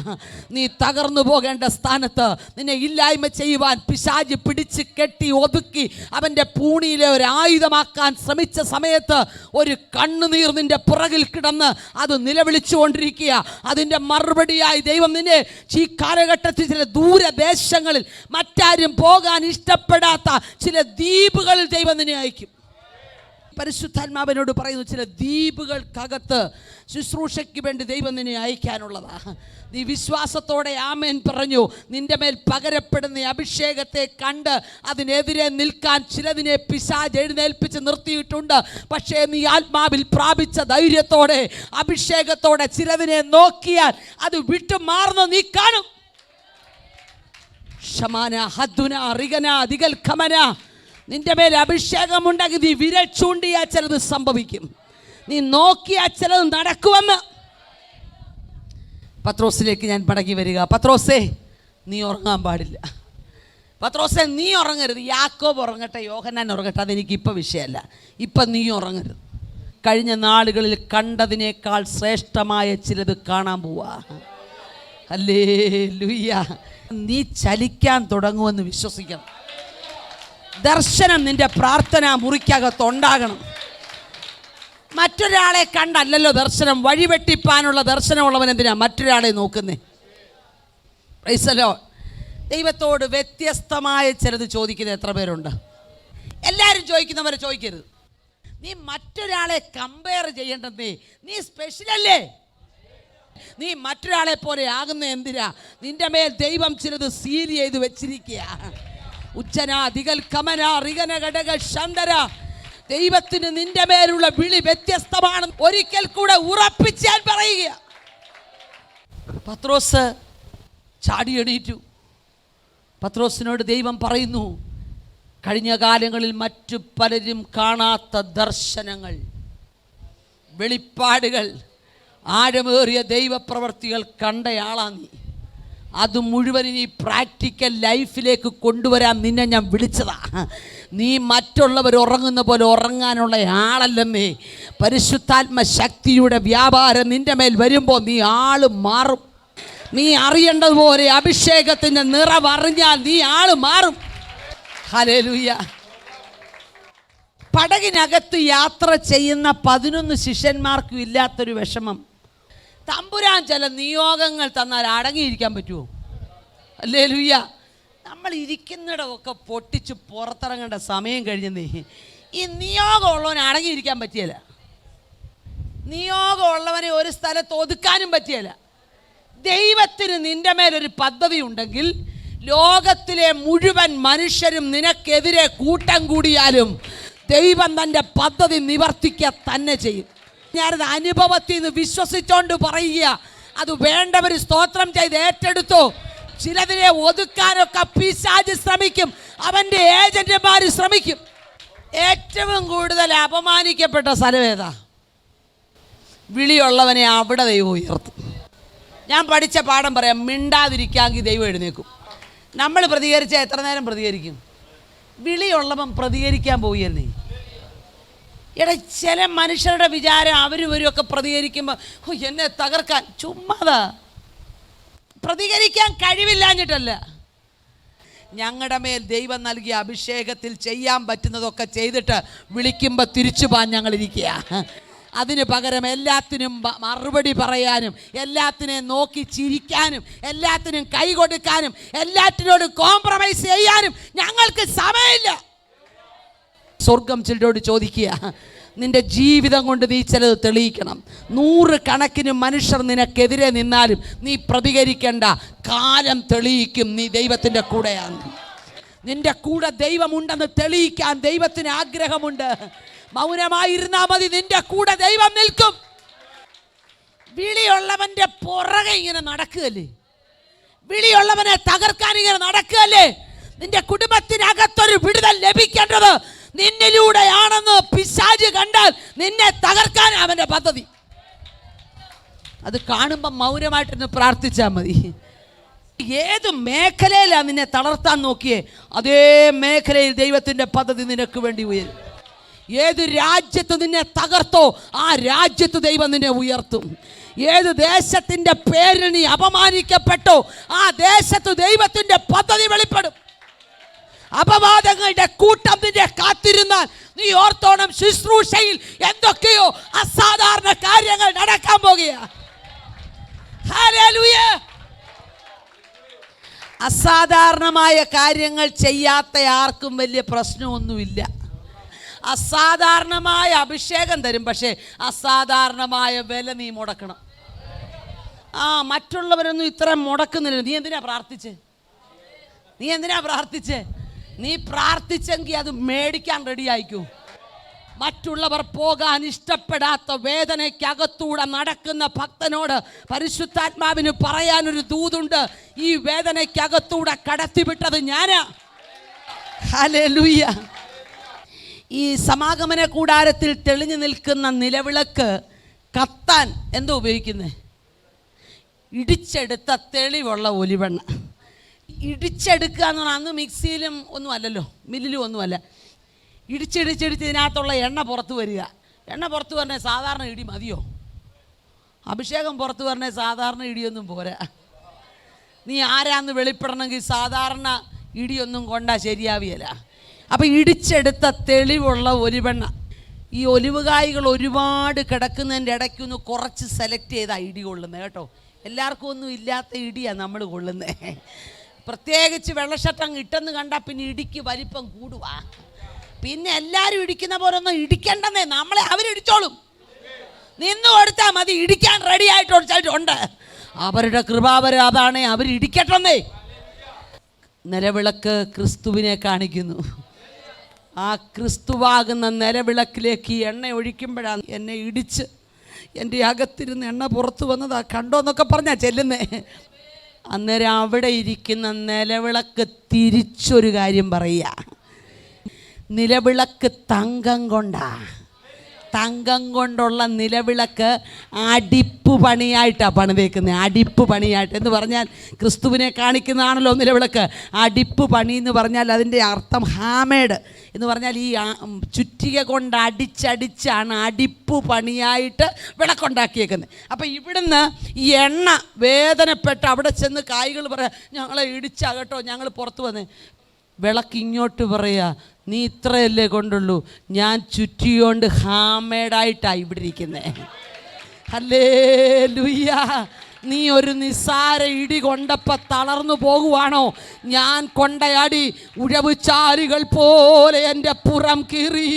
നീ തകർന്നു പോകേണ്ട സ്ഥാനത്ത് നിന്നെ ഇല്ലായ്മ ചെയ്യുവാൻ പിശാച് പിടിച്ച് കെട്ടി ഒതുക്കി അവൻ്റെ പൂണിയിലെ ഒരു ആയുധമാക്കാൻ ശ്രമിച്ച സമയത്ത് ഒരു കണ്ണുനീർ നിന്റെ പിറകിൽ കിടന്ന് അത് നിലവിളിച്ചുകൊണ്ടിരിക്കുക. അതിൻ്റെ മറുപടിയായി ദൈവം നിന്നെ ഈ കാലഘട്ടത്തിൽ ചില ദൂരദേശങ്ങളിൽ മറ്റാരും പോകാൻ ഇഷ്ടപ്പെടാത്ത ചില ദ്വീപുകളിൽ ദൈവം നിന്നെ അയക്കും. പരിശുദ്ധാത്മാവിനോട് പറയുന്നു, ചില ദ്വീപുകൾക്കകത്ത് ശുശ്രൂഷയ്ക്ക് വേണ്ടി ദൈവം നിന്നെ അയക്കാനുള്ളതാ. നീ വിശ്വാസത്തോടെ ആമേൻ പറഞ്ഞു. നിന്റെ മേൽ പകരപ്പെടുന്ന അഭിഷേകത്തെ കണ്ട് അതിനെതിരെ നിൽക്കാൻ ചിലതിനെ പിശാച് എഴുന്നേൽപ്പിച്ച് നിർത്തിയിട്ടുണ്ട്. പക്ഷേ നീ ആത്മാവിൽ പ്രാപിച്ച ധൈര്യത്തോടെ, അഭിഷേകത്തോടെ ചിലതിനെ നോക്കിയാൽ അത് വിട്ടുമാറുന്ന നീ കാണും. ഷമാന ഹദ്ദുന റിഗന ദിഗൽ ഖമന. നിന്റെ മേൽ അഭിഷേകമുണ്ടെങ്കിൽ നീ വിരൽ ചൂണ്ടിയാൽ ചിലത് സംഭവിക്കും, നീ നോക്കിയാൽ ചിലത് നടക്കുമെന്ന്. പത്രോസിലേക്ക് ഞാൻ മടങ്ങി വരിക. പത്രോസേ, നീ ഉറങ്ങാൻ പാടില്ല. പത്രോസേ, നീ ഉറങ്ങരുത്. യാക്കോബ് ഉറങ്ങട്ടെ, യോഹന്നാൻ ഉറങ്ങട്ടെ, അതെനിക്കിപ്പോൾ വിഷയമല്ല. ഇപ്പം നീ ഉറങ്ങരുത്. കഴിഞ്ഞ നാളുകളിൽ കണ്ടതിനേക്കാൾ ശ്രേഷ്ഠമായ ചിലത് കാണാൻ പോവാ. ഹല്ലേലൂയ. നീ ചലിക്കാൻ തുടങ്ങുമെന്ന് വിശ്വസിക്കണം. ദർശനം നിന്റെ പ്രാർത്ഥന മുറിക്കകത്തുണ്ടാകണം. മറ്റൊരാളെ കണ്ടല്ലല്ലോ ദർശനം. വഴിവെട്ടിപ്പാനുള്ള ദർശനമുള്ളവൻ എന്തിനാ മറ്റൊരാളെ നോക്കുന്നേ? Praise the Lord. ദൈവത്തോട് വ്യത്യസ്തമായ ചിലത് ചോദിക്കുന്നത് എത്ര പേരുണ്ട്? എല്ലാവരും ചോദിക്കുന്നവരെ ചോദിക്കരുത്. നീ മറ്റൊരാളെ കമ്പയർ ചെയ്യേണ്ടതേ. നീ സ്പെഷ്യലല്ലേ. നീ മറ്റൊരാളെ പോലെ ആകുന്ന എന്തിനാ? നിന്റെ മേൽ ദൈവം ചിലത് സീൽ ചെയ്ത് വെച്ചിരിക്കുക. ഉച്ചന ദിഗൽ കമന റിഗന ഘടക ശന്തര. ദൈവത്തിന് നിന്റെ മേലുള്ള വിളി വ്യത്യസ്തമാണ്. ഒരിക്കൽ കൂടെ ഉറപ്പിച്ചാൽ പറയുക. പത്രോസ് ചാടി എണീറ്റു. പത്രോസിനോട് ദൈവം പറയുന്നു, കഴിഞ്ഞ കാലങ്ങളിൽ മറ്റു പലരും കാണാത്ത ദർശനങ്ങൾ, വെളിപ്പാടുകൾ, ആഴമേറിയ ദൈവപ്രവർത്തികൾ കണ്ടയാളാ നീ. അത് മുഴുവൻ ഈ പ്രാക്ടിക്കൽ ലൈഫിലേക്ക് കൊണ്ടുവരാൻ നിന്നെ ഞാൻ വിളിച്ചതാ. നീ മറ്റുള്ളവർ ഉറങ്ങുന്ന പോലെ ഉറങ്ങാനുള്ള ആളല്ലെന്നേ. പരിശുദ്ധാത്മ ശക്തിയുടെ വ്യാപാരം നിന്റെ മേൽ വരുമ്പോൾ നീ ആള് മാറും. നീ അറിയേണ്ടതുപോലെ അഭിഷേകത്തിൻ്റെ നിറവറിഞ്ഞാൽ നീ ആള് മാറും. ഹല്ലേലൂയ. പടകിനകത്ത് യാത്ര ചെയ്യുന്ന 11 ശിഷ്യന്മാർക്കും ഇല്ലാത്തൊരു വിഷമം. തമ്പുരാൻ ചില നിയോഗങ്ങൾ തന്നാൽ അടങ്ങിയിരിക്കാൻ പറ്റുമോ? ഹല്ലേലൂയ. നമ്മൾ ഇരിക്കുന്നിടമൊക്കെ പൊട്ടിച്ച് പുറത്തിറങ്ങേണ്ട സമയം കഴിഞ്ഞതേ. ഈ നിയോഗമുള്ളവനെ അടങ്ങിയിരിക്കാൻ പറ്റിയല്ല. നിയോഗമുള്ളവനെ ഒരു സ്ഥലത്ത് ഒതുക്കാനും പറ്റിയല്ല. ദൈവത്തിന് നിന്റെ മേലൊരു പദ്ധതി ഉണ്ടെങ്കിൽ ലോകത്തിലെ മുഴുവൻ മനുഷ്യരും നിനക്കെതിരെ കൂട്ടം കൂടിയാലും ദൈവം തൻ്റെ പദ്ധതി നിവർത്തിക്കുക തന്നെ ചെയ്യും. ഞാനത് അനുഭവത്തിൽ നിന്ന് വിശ്വസിച്ചോണ്ട് പറയുക. അത് വേണ്ടവർ സ്തോത്രം ചെയ്ത് ഏറ്റെടുത്തു. ചിലതിനെ ഒതുക്കാനൊക്കെ പിശാച് ശ്രമിക്കും, അവൻ്റെ ഏജന്റുമാർ ശ്രമിക്കും. ഏറ്റവും കൂടുതൽ അപമാനിക്കപ്പെട്ട സ്ഥലം ഏതാ? വിളിയുള്ളവനെ അവിടെ ദൈവം ഉയർത്തും. ഞാൻ പഠിച്ച പാഠം പറയാം, മിണ്ടാതിരിക്കാമെങ്കിൽ ദൈവം എഴുന്നേക്കും. നമ്മൾ പ്രതികരിച്ചാൽ എത്ര നേരം പ്രതികരിക്കും? വിളിയുള്ളവൻ പ്രതികരിക്കാൻ പോവുകയല്ലേ. എടാ, ചില മനുഷ്യരുടെ വിചാരം അവരൊക്കെ പ്രതികരിക്കുമ്പോൾ എന്നെ തകർക്കാൻ. ചുമ്മാതാ, പ്രതികരിക്കാൻ കഴിവില്ലാഞ്ഞിട്ടല്ല. ഞങ്ങളുടെ മേൽ ദൈവം നൽകിയ അഭിഷേകത്തിൽ ചെയ്യാൻ പറ്റുന്നതൊക്കെ ചെയ്തിട്ട് വിളിക്കുമ്പോൾ തിരിച്ചു പോകാൻ ഞങ്ങളിരിക്കുക. അതിന് പകരം എല്ലാത്തിനും മറുപടി പറയാനും, എല്ലാത്തിനെയും നോക്കി ചിരിക്കാനും, എല്ലാത്തിനും കൈ കൊടുക്കാനും, എല്ലാറ്റിനോടും കോംപ്രമൈസ് ചെയ്യാനും ഞങ്ങൾക്ക് സമയമില്ല. സ്വർഗം ചിലരോട് ചോദിക്കുക, നിന്റെ ജീവിതം കൊണ്ട് നീ ചിലത് തെളിയിക്കണം. 100 കണക്കിന് മനുഷ്യർ നിനക്കെതിരെ നിന്നാലും നീ പ്രതികരിക്കേണ്ട. കാലം തെളിയിക്കും നീ ദൈവത്തിൻ്റെ കൂടെയാണ്. നിന്റെ കൂടെ ദൈവമുണ്ടെന്ന് തെളിയിക്കാൻ ദൈവത്തിന് ആഗ്രഹമുണ്ട്. മൗനമായിരുന്നാ മതി, നിന്റെ കൂടെ ദൈവം നിൽക്കും. വിളിയുള്ളവന്റെ പുറകെ ഇങ്ങനെ നടക്കുകയല്ലേ, വിളിയുള്ളവനെ തകർക്കാൻ ഇങ്ങനെ നടക്കുകയല്ലേ. നിന്റെ കുടുംബത്തിനകത്തൊരു വിടുതൽ ലഭിക്കേണ്ടത് നിന്നിലൂടെയാണെന്ന് പിശാച് കണ്ടാൽ നിന്നെ തകർക്കാൻ അവന്റെ പദ്ധതി. അത് കാണുമ്പോൾ മൗനമായിട്ടൊന്ന് പ്രാർത്ഥിച്ചാൽ മതി. ഏത് മേഖലയിലാണ് നിന്നെ തളർത്താൻ നോക്കിയേ, അതേ മേഖലയിൽ ദൈവത്തിൻ്റെ പദ്ധതി നിനക്ക് വേണ്ടി ഉയരും. ഏത് രാജ്യത്ത് നിന്നെ തകർത്തോ ആ രാജ്യത്ത് ദൈവം നിന്നെ ഉയർത്തും. ഏത് ദേശത്തിൻ്റെ പേരിൽ നീ അപമാനിക്കപ്പെട്ടോ ആ ദേശത്ത് ദൈവത്തിൻ്റെ പദ്ധതി വെളിപ്പെടും. അപവാദങ്ങളുടെ കൂട്ടം നിന്നെ കാത്തിരുന്നാൽ നീ ഓർത്തോണം, ശുശ്രൂഷയിൽ എന്തൊക്കെയോ അസാധാരണ കാര്യങ്ങൾ നടക്കാൻ പോകുക. ഹല്ലേലൂയ. അസാധാരണമായ കാര്യങ്ങൾ ചെയ്യാത്ത ആർക്കും വലിയ പ്രശ്നമൊന്നുമില്ല. അസാധാരണമായ അഭിഷേകം തരും, പക്ഷേ അസാധാരണമായ വില നീ മുടക്കണം. മറ്റുള്ളവരൊന്നും ഇത്ര മുടക്കുന്നില്ല. നീ എന്തിനാ പ്രാർത്ഥിച്ചേ? നീ പ്രാർത്ഥിച്ചെങ്കിൽ അത് മേടിക്കാൻ റെഡി ആയിക്കൂ. മറ്റുള്ളവർ പോകാൻ ഇഷ്ടപ്പെടാത്ത വേദനയ്ക്കകത്തൂടെ നടക്കുന്ന ഭക്തനോട് പരിശുദ്ധാത്മാവിന് പറയാനൊരു ദൂതുണ്ട്. ഈ വേദനയ്ക്കകത്തൂടെ കടത്തിവിട്ടത് ഞാനാ. ഹല്ലേലൂയ. ഈ സമാഗമന കൂടാരത്തിൽ തെളിഞ്ഞു നിൽക്കുന്ന നിലവിളക്ക് കത്താൻ എന്തോ ഉപയോഗിക്കുന്നത്? ഇടിച്ചെടുത്ത തെളിവുള്ള ഒലിവെണ്ണ. ഇടിച്ചെടുക്കുക എന്ന് പറഞ്ഞാൽ അന്ന് മിക്സിയിലും ഒന്നും അല്ലല്ലോ, മില്ലിലും ഒന്നുമല്ല. ഇടിച്ചിടിച്ചിടിച്ച് ഇതിനകത്തുള്ള എണ്ണ പുറത്ത് വരിക. എണ്ണ പുറത്ത് പറഞ്ഞാൽ സാധാരണ ഇടി മതിയോ? അഭിഷേകം പുറത്ത് പറഞ്ഞാൽ സാധാരണ ഇടിയൊന്നും പോരാ. നീ ആരാന്ന് വെളിപ്പെടണമെങ്കിൽ സാധാരണ ഇടിയൊന്നും കൊണ്ടാൽ ശരിയാവിയല്ല. അപ്പം ഇടിച്ചെടുത്ത തെളിവുള്ള ഒലിവെണ്ണ. ഈ ഒലിവുകായ്കൾ ഒരുപാട് കിടക്കുന്നതിൻ്റെ ഇടയ്ക്കൊന്ന് കുറച്ച് സെലക്ട് ചെയ്താൽ ഇടി കൊള്ളുന്നത് കേട്ടോ. എല്ലാവർക്കും ഒന്നും ഇല്ലാത്ത ഇടിയാണ് നമ്മൾ കൊള്ളുന്നത്. പ്രത്യേകിച്ച് വെള്ളഷട്ടം ഇട്ടെന്ന് കണ്ടാൽ പിന്നെ ഇടിക്ക് വലിപ്പം കൂടുവാ. പിന്നെ എല്ലാവരും ഇടിക്കുന്ന പോലെ ഒന്നും ഇടിക്കണ്ടെന്നേ, നമ്മളെ അവരിടിച്ചോളും. നിന്ന് കൊടുത്താൽ മതി, ഇടിക്കാൻ റെഡി ആയിട്ടുണ്ട്. അവരുടെ കൃപാവരം അതാണ്, അവരിടിക്കട്ടെന്നേ. നിലവിളക്ക് ക്രിസ്തുവിനെ കാണിക്കുന്നു. ആ ക്രിസ്തുവാകുന്ന നിലവിളക്കിലേക്ക് എണ്ണ ഒഴിക്കുമ്പോഴാണ് എന്നെ ഇടിച്ച് എൻ്റെ അകത്തിരുന്ന് എണ്ണ പുറത്തു വന്നതാ കണ്ടോ എന്നൊക്കെ പറഞ്ഞാൽ ചെല്ലുന്നേ. അന്നേരം അവിടെ ഇരിക്കുന്ന നിലവിളക്ക് തിരിച്ചൊരു കാര്യം പറയുക, നിലവിളക്ക് തങ്കം കൊണ്ടാ. തങ്കം കൊണ്ടുള്ള നിലവിളക്ക് അടിപ്പ് പണിയായിട്ടാണ് പണിതേക്കുന്നത്. അടിപ്പ് പണിയായിട്ട് എന്ന് പറഞ്ഞാൽ ക്രിസ്തുവിനെ കാണിക്കുന്നതാണല്ലോ നിലവിളക്ക്. അടിപ്പ് പണി എന്ന് പറഞ്ഞാൽ അതിൻ്റെ അർത്ഥം ഹാമേഡ് എന്ന് പറഞ്ഞാൽ ഈ ചുറ്റിക കൊണ്ട് അടിച്ചടിച്ചാണ് അടിപ്പ് പണിയായിട്ട് വിളക്കുണ്ടാക്കിയേക്കുന്നത്. അപ്പം ഇവിടുന്ന് ഈ എണ്ണ വേദനപ്പെട്ട് അവിടെ ചെന്ന് കായ്കൾ പറയാം, ഞങ്ങളെ ഇടിച്ചാകട്ടോ, ഞങ്ങൾ പുറത്ത് വന്നേ. വിളക്ക് ഇങ്ങോട്ട് പറയാ, നീ ഇത്രയല്ലേ കൊണ്ടുള്ളൂ, ഞാൻ ചുറ്റിയോണ്ട് ഹാമേഡായിട്ടാണ് ഇവിടെ ഇരിക്കുന്നത്. ഹല്ലേലൂയ. നീ ഒരു നിസ്സാര ഇടി കൊണ്ടപ്പോൾ തളർന്നു പോകുവാണോ? ഞാൻ കൊണ്ടയടി ഉഴവുചാലുകൾ പോലെ എൻ്റെ പുറം കീറി.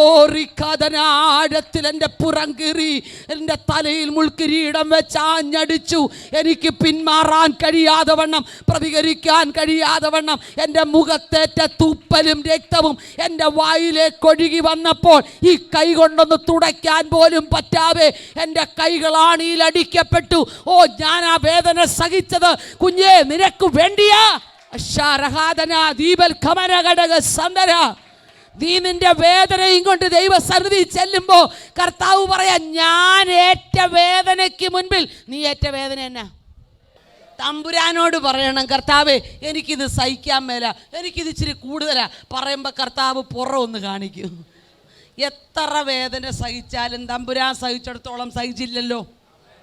ഓറിക്കഥനാഴത്തിൽ എൻ്റെ പുറം കീറി. എൻ്റെ തലയിൽ മുൾക്കിരീടം വെച്ച് ആഞ്ഞടിച്ചു. എനിക്ക് പിന്മാറാൻ കഴിയാതെ വണ്ണം, പ്രതികരിക്കാൻ കഴിയാതെ വണ്ണം എൻ്റെ മുഖത്തേറ്റ തുപ്പലും രക്തവും എൻ്റെ വായിലേക്ക് ഒഴുകി വന്നപ്പോൾ ഈ കൈ കൊണ്ടൊന്ന് തുടയ്ക്കാൻ പോലും പറ്റാതെ എൻ്റെ കൈകളാണിയിൽ അടിക്കപ്പെട്ടു. ഓ, ഞാൻ ആ വേദന സഹിച്ചത് കുഞ്ഞേ നിനക്ക് വേണ്ടിയാ. നീ നിന്റെ വേദനയും കൊണ്ട് ദൈവസന്നിധി ചെല്ലുമ്പോ കർത്താവ് പറയാ, ഞാൻ ഏറ്റ വേദനയ്ക്ക് മുൻപിൽ നീ ഏറ്റ വേദന എന്നാ? തമ്പുരാനോട് പറയണം, കർത്താവേ എനിക്കിത് സഹിക്കാൻ മേല, എനിക്കിത് ഇച്ചിരി കൂടുതലാ പറയുമ്പോൾ കർത്താവ് പുറമൊന്ന് കാണിക്കും. എത്ര വേദന സഹിച്ചാലും തമ്പുരാൻ സഹിച്ചിടത്തോളം സഹിച്ചില്ലല്ലോ.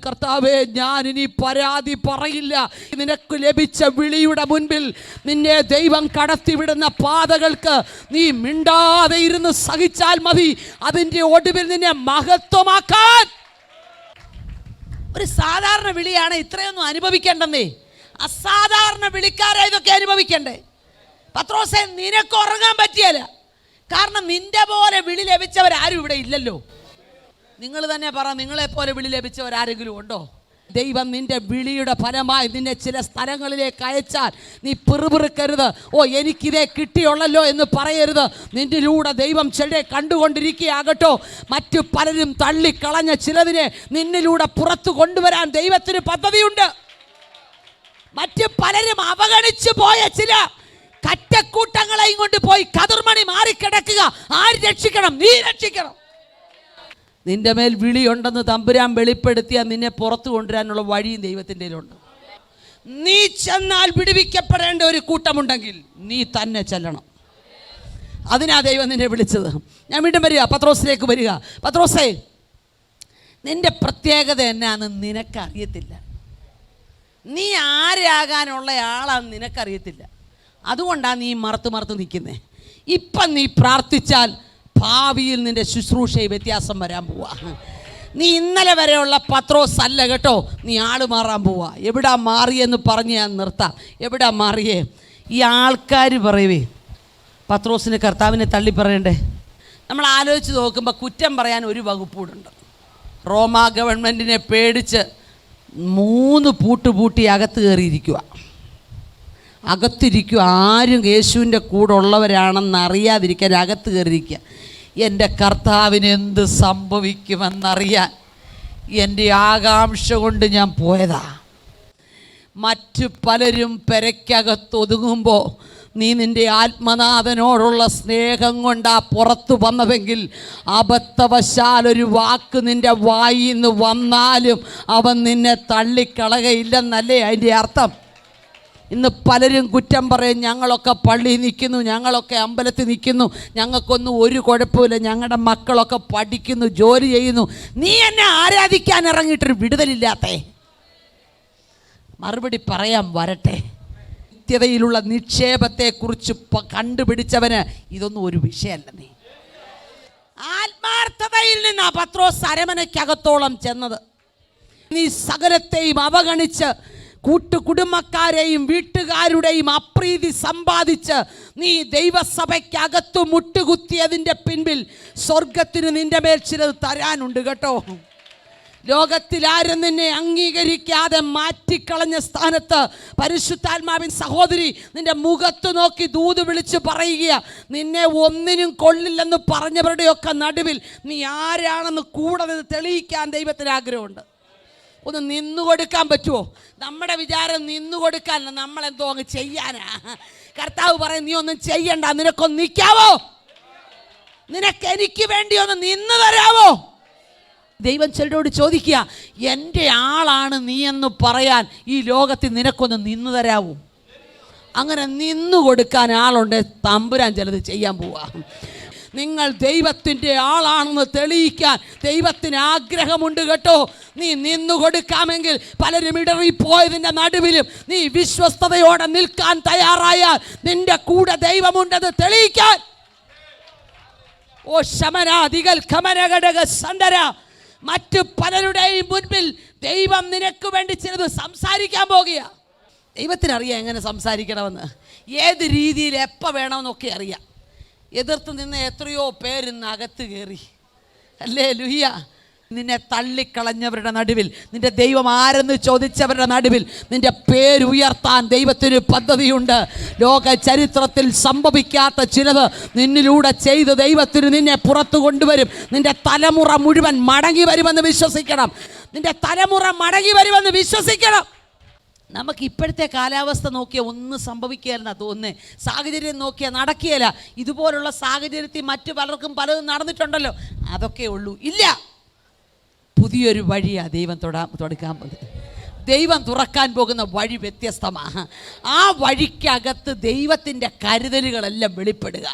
കർത്താവേ, ഞാനിനി പരാതി പറയില്ല. നിനക്ക് ലഭിച്ച വിളിയുടെ മുൻപിൽ നിന്നെ ദൈവം കടത്തിവിടുന്ന പാതകൾക്ക് നീ മിണ്ടാതെ ഇരുന്ന് സഹിച്ചാൽ മതി. അതിൻ്റെ ഒടുവിൽ നിന്നെ മഹത്വമാക്കാൻ. ഒരു സാധാരണ വിളിയാണ്, ഇത്രയൊന്നും അനുഭവിക്കേണ്ടെന്നേ. അസാധാരണ വിളിക്കാരാ ഇതൊക്കെ അനുഭവിക്കണ്ടേ? പത്രോസേ, നിനക്ക് ഉറങ്ങാൻ പറ്റിയല്ല. കാരണം നിന്റെ പോലെ വിളി ലഭിച്ചവരാരും ഇവിടെ ഇല്ലല്ലോ. നിങ്ങൾ തന്നെ പറ, നിങ്ങളെപ്പോലെ വിളി ലഭിച്ചവരാരെങ്കിലും ഉണ്ടോ? ദൈവം നിന്റെ വിളിയുടെ ഫലമായി നിന്നെ ചില സ്ഥലങ്ങളിലേക്ക് അയച്ചാൽ നീ പിറുപിറുക്കരുത്. ഓ, എനിക്കിതേ കിട്ടിയുള്ളല്ലോ എന്ന് പറയരുത്. നിന്നിലൂടെ ദൈവം ചിലരെ കണ്ടുകൊണ്ടിരിക്കുകയാകട്ടോ. മറ്റു പലരും തള്ളിക്കളഞ്ഞ ചിലതിനെ നിന്നിലൂടെ പുറത്തു കൊണ്ടുവരാൻ ദൈവത്തിന് പദ്ധതിയുണ്ട്. മറ്റു പലരും അവഗണിച്ചു പോയ ചില കറ്റക്കൂട്ടങ്ങളെയും കൊണ്ട് പോയി കതിർമണി മാറിക്കിടക്കുക. ആര് രക്ഷിക്കണം? നീ രക്ഷിക്കണം. നിന്റെ മേൽ വിളിയുണ്ടെന്ന് തമ്പുരാൻ വെളിപ്പെടുത്തിയാൽ നിന്നെ പുറത്തു കൊണ്ടുവരാനുള്ള വഴിയും ദൈവത്തിൻ്റെ കയ്യിലുണ്ട്. നീ ചെന്നാൽ വിടുവിക്കപ്പെടേണ്ട ഒരു കൂട്ടമുണ്ടെങ്കിൽ നീ തന്നെ ചെല്ലണം. അതിനാ ദൈവം നിന്നെ വിളിച്ചത്. ഞാൻ വീണ്ടും വരിക, പത്രോസിലേക്ക് വരിക. പത്രോസേ, നിന്റെ പ്രത്യേകത എന്നാന്ന് നിനക്കറിയത്തില്ല. നീ ആരാകാനുള്ള ആളാന്ന് നിനക്കറിയത്തില്ല. അതുകൊണ്ടാണ് നീ മറുത്ത് നിൽക്കുന്നേ. ഇപ്പം നീ പ്രാർത്ഥിച്ചാൽ ഭാവിയിൽ നിന്റെ ശുശ്രൂഷയിൽ വ്യത്യാസം വരാൻ പോവാ. നീ ഇന്നലെ വരെയുള്ള പത്രോസ് അല്ല കേട്ടോ, നീ ആൾ മാറാൻ പോവാ. എവിടാ മാറിയെന്ന് പറഞ്ഞ് ഞാൻ നിർത്താം. എവിടാ മാറിയേ? ഈ ആൾക്കാർ പറയുവേ പത്രോസിന് കർത്താവിനെ തള്ളി പറയണ്ടേ? നമ്മൾ ആലോചിച്ച് നോക്കുമ്പോൾ കുറ്റം പറയാൻ ഒരു വകുപ്പൂടുണ്ട്. റോമാ ഗവൺമെൻറ്റിനെ പേടിച്ച് 3 പൂട്ടി അകത്ത് കയറിയിരിക്കുക. അകത്തിരിക്കുക. ആരും യേശുവിൻ്റെ കൂടെ ഉള്ളവരാണെന്ന് അറിയാതിരിക്കാൻ അകത്ത് കയറിയിരിക്കുക. എൻ്റെ കർത്താവിന് എന്ത് സംഭവിക്കുമെന്നറിയാൻ എൻ്റെ ആകാംക്ഷ കൊണ്ട് ഞാൻ പോയതാ. മറ്റു പലരും പെരയ്ക്കകത്തൊതുങ്ങുമ്പോൾ നീ നിൻ്റെ ആത്മനാഥനോടുള്ള സ്നേഹം കൊണ്ടാ പുറത്തു വന്നതെങ്കിൽ അബദ്ധവശാൽ ഒരു വാക്ക് നിൻ്റെ വായിൽ നിന്ന് വന്നാലും അവൻ നിന്നെ തള്ളിക്കളകയില്ലെന്നല്ലേ അതിൻ്റെ അർത്ഥം? ഇന്ന് പലരും കുറ്റം പറയും, ഞങ്ങളൊക്കെ പള്ളിയിൽ നിൽക്കുന്നു, ഞങ്ങളൊക്കെ അമ്പലത്തിൽ നിൽക്കുന്നു, ഞങ്ങൾക്കൊന്നും ഒരു കുഴപ്പമില്ല, ഞങ്ങളുടെ മക്കളൊക്കെ പഠിക്കുന്നു, ജോലി ചെയ്യുന്നു. നീ എന്നെ ആരാധിക്കാൻ ഇറങ്ങിയിട്ടൊരു വിടുതലില്ലാത്തേ? മറുപടി പറയാൻ വരട്ടെ. നിത്യതയിലുള്ള നിക്ഷേപത്തെക്കുറിച്ച് കണ്ടുപിടിച്ചവന് ഇതൊന്നും ഒരു വിഷയമല്ല. നീ ആത്മാർത്ഥതയിൽ നിന്നാ പത്രോസ് അരമനയ്ക്കകത്തോളം ചെന്നത്. നീ സകലത്തെയും അവഗണിച്ച് കൂട്ടുകുടുംബക്കാരെയും വീട്ടുകാരുടെയും അപ്രീതി സമ്പാദിച്ച് നീ ദൈവസഭയ്ക്കകത്ത് മുട്ടുകുത്തിയതിൻ്റെ പിൻപിൽ സ്വർഗത്തിന് നിന്റെ മേൽ ചിലത് തരാനുണ്ട് കേട്ടോ. ലോകത്തിലാരും നിന്നെ അംഗീകരിക്കാതെ മാറ്റിക്കളഞ്ഞ സ്ഥാനത്ത് പരിശുദ്ധാത്മാവിൻ സഹോദരി നിന്റെ മുഖത്ത് നോക്കി ദൂത് വിളിച്ച് പറയുക, നിന്നെ ഒന്നിനും കൊള്ളില്ലെന്ന് പറഞ്ഞവരുടെയൊക്കെ നടുവിൽ നീ ആരാണെന്ന് കൂടെ നിന്ന് തെളിയിക്കാൻ ദൈവത്തിന് ആഗ്രഹമുണ്ട്. ഒന്ന് നിന്നുകൊടുക്കാൻ പറ്റുമോ? നമ്മുടെ വിചാരം നിന്നുകൊടുക്കാനല്ല, നമ്മളെന്തോ അങ്ങ് ചെയ്യാനാ. കർത്താവ് പറയും, നീ ഒന്നും ചെയ്യണ്ട, നിനക്കൊന്ന് നിൽക്കാവോ? നിനക്ക് എനിക്ക് വേണ്ടി ഒന്ന് നിന്ന് തരാവോ? ദൈവം ചിലരോട് ചോദിക്കുക, എൻ്റെ ആളാണ് നീ എന്ന് പറയാൻ ഈ ലോകത്തിൽ നിനക്കൊന്ന് നിന്നു തരാവോ? അങ്ങനെ നിന്നു കൊടുക്കാൻ ആളുണ്ട്. തമ്പുരാൻ ചിലത് ചെയ്യാൻ പോവാ. നിങ്ങൾ ദൈവത്തിൻ്റെ ആളാണെന്ന് തെളിയിക്കാൻ ദൈവത്തിന് ആഗ്രഹമുണ്ട് കേട്ടോ. നീ നിന്നു കൊടുക്കാമെങ്കിൽ പലരും ഇടറിപ്പോയതിൻ്റെ നടുവിലും നീ വിശ്വസ്തയോടെ നിൽക്കാൻ തയ്യാറായാൽ നിന്റെ കൂടെ ദൈവമുണ്ടെന്ന് തെളിയിക്കാൻ. ഓ ശമനാദികൾ ഖമനഘടക സണ്ടര, മറ്റു പലരുടെയും മുൻപിൽ ദൈവം നിനക്ക് വേണ്ടി ചിലത് സംസാരിക്കാൻ പോകുക. ദൈവത്തിനറിയാം എങ്ങനെ സംസാരിക്കണമെന്ന്, ഏത് രീതിയിൽ എപ്പോൾ വേണമെന്നൊക്കെ അറിയാം. എതിർത്ത് നിന്ന് എത്രയോ പേരിന്ന് അകത്ത് കയറി. ഹല്ലേലൂയ. നിന്നെ തള്ളിക്കളഞ്ഞവരുടെ നടുവിൽ, നിന്റെ ദൈവം ആരെന്ന് ചോദിച്ചവരുടെ നടുവിൽ നിന്റെ പേരുയർത്താൻ ദൈവത്തിന് പദ്ധതിയുണ്ട്. ലോക ചരിത്രത്തിൽ സംഭവിക്കാത്ത ചിലത് നിന്നിലൂടെ ചെയ്ത് ദൈവത്തിന് നിന്നെ പുറത്തു കൊണ്ടുവരും. നിന്റെ തലമുറ മുഴുവൻ മടങ്ങി വരുമെന്ന് വിശ്വസിക്കണം. നിന്റെ തലമുറ മടങ്ങി വരുമെന്ന് വിശ്വസിക്കണം. നമുക്ക് ഇപ്പോഴത്തെ കാലാവസ്ഥ നോക്കിയാൽ ഒന്നും സംഭവിക്കുകയെന്നാ തോന്നുന്നേ. സാഹചര്യം നോക്കിയാൽ നടക്കുകയില്ല. ഇതുപോലുള്ള സാഹചര്യത്തിൽ മറ്റു പലർക്കും പലതും നടന്നിട്ടുണ്ടല്ലോ, അതൊക്കെ ഉള്ളൂ. ഇല്ല, പുതിയൊരു വഴിയാണ് ദൈവം തുടക്കാൻ പോകുന്നത്. ദൈവം തുറക്കാൻ പോകുന്ന വഴി വ്യത്യസ്തമാണ്. ആ വഴിക്കകത്ത് ദൈവത്തിൻ്റെ കരുതലുകളെല്ലാം വെളിപ്പെടുക.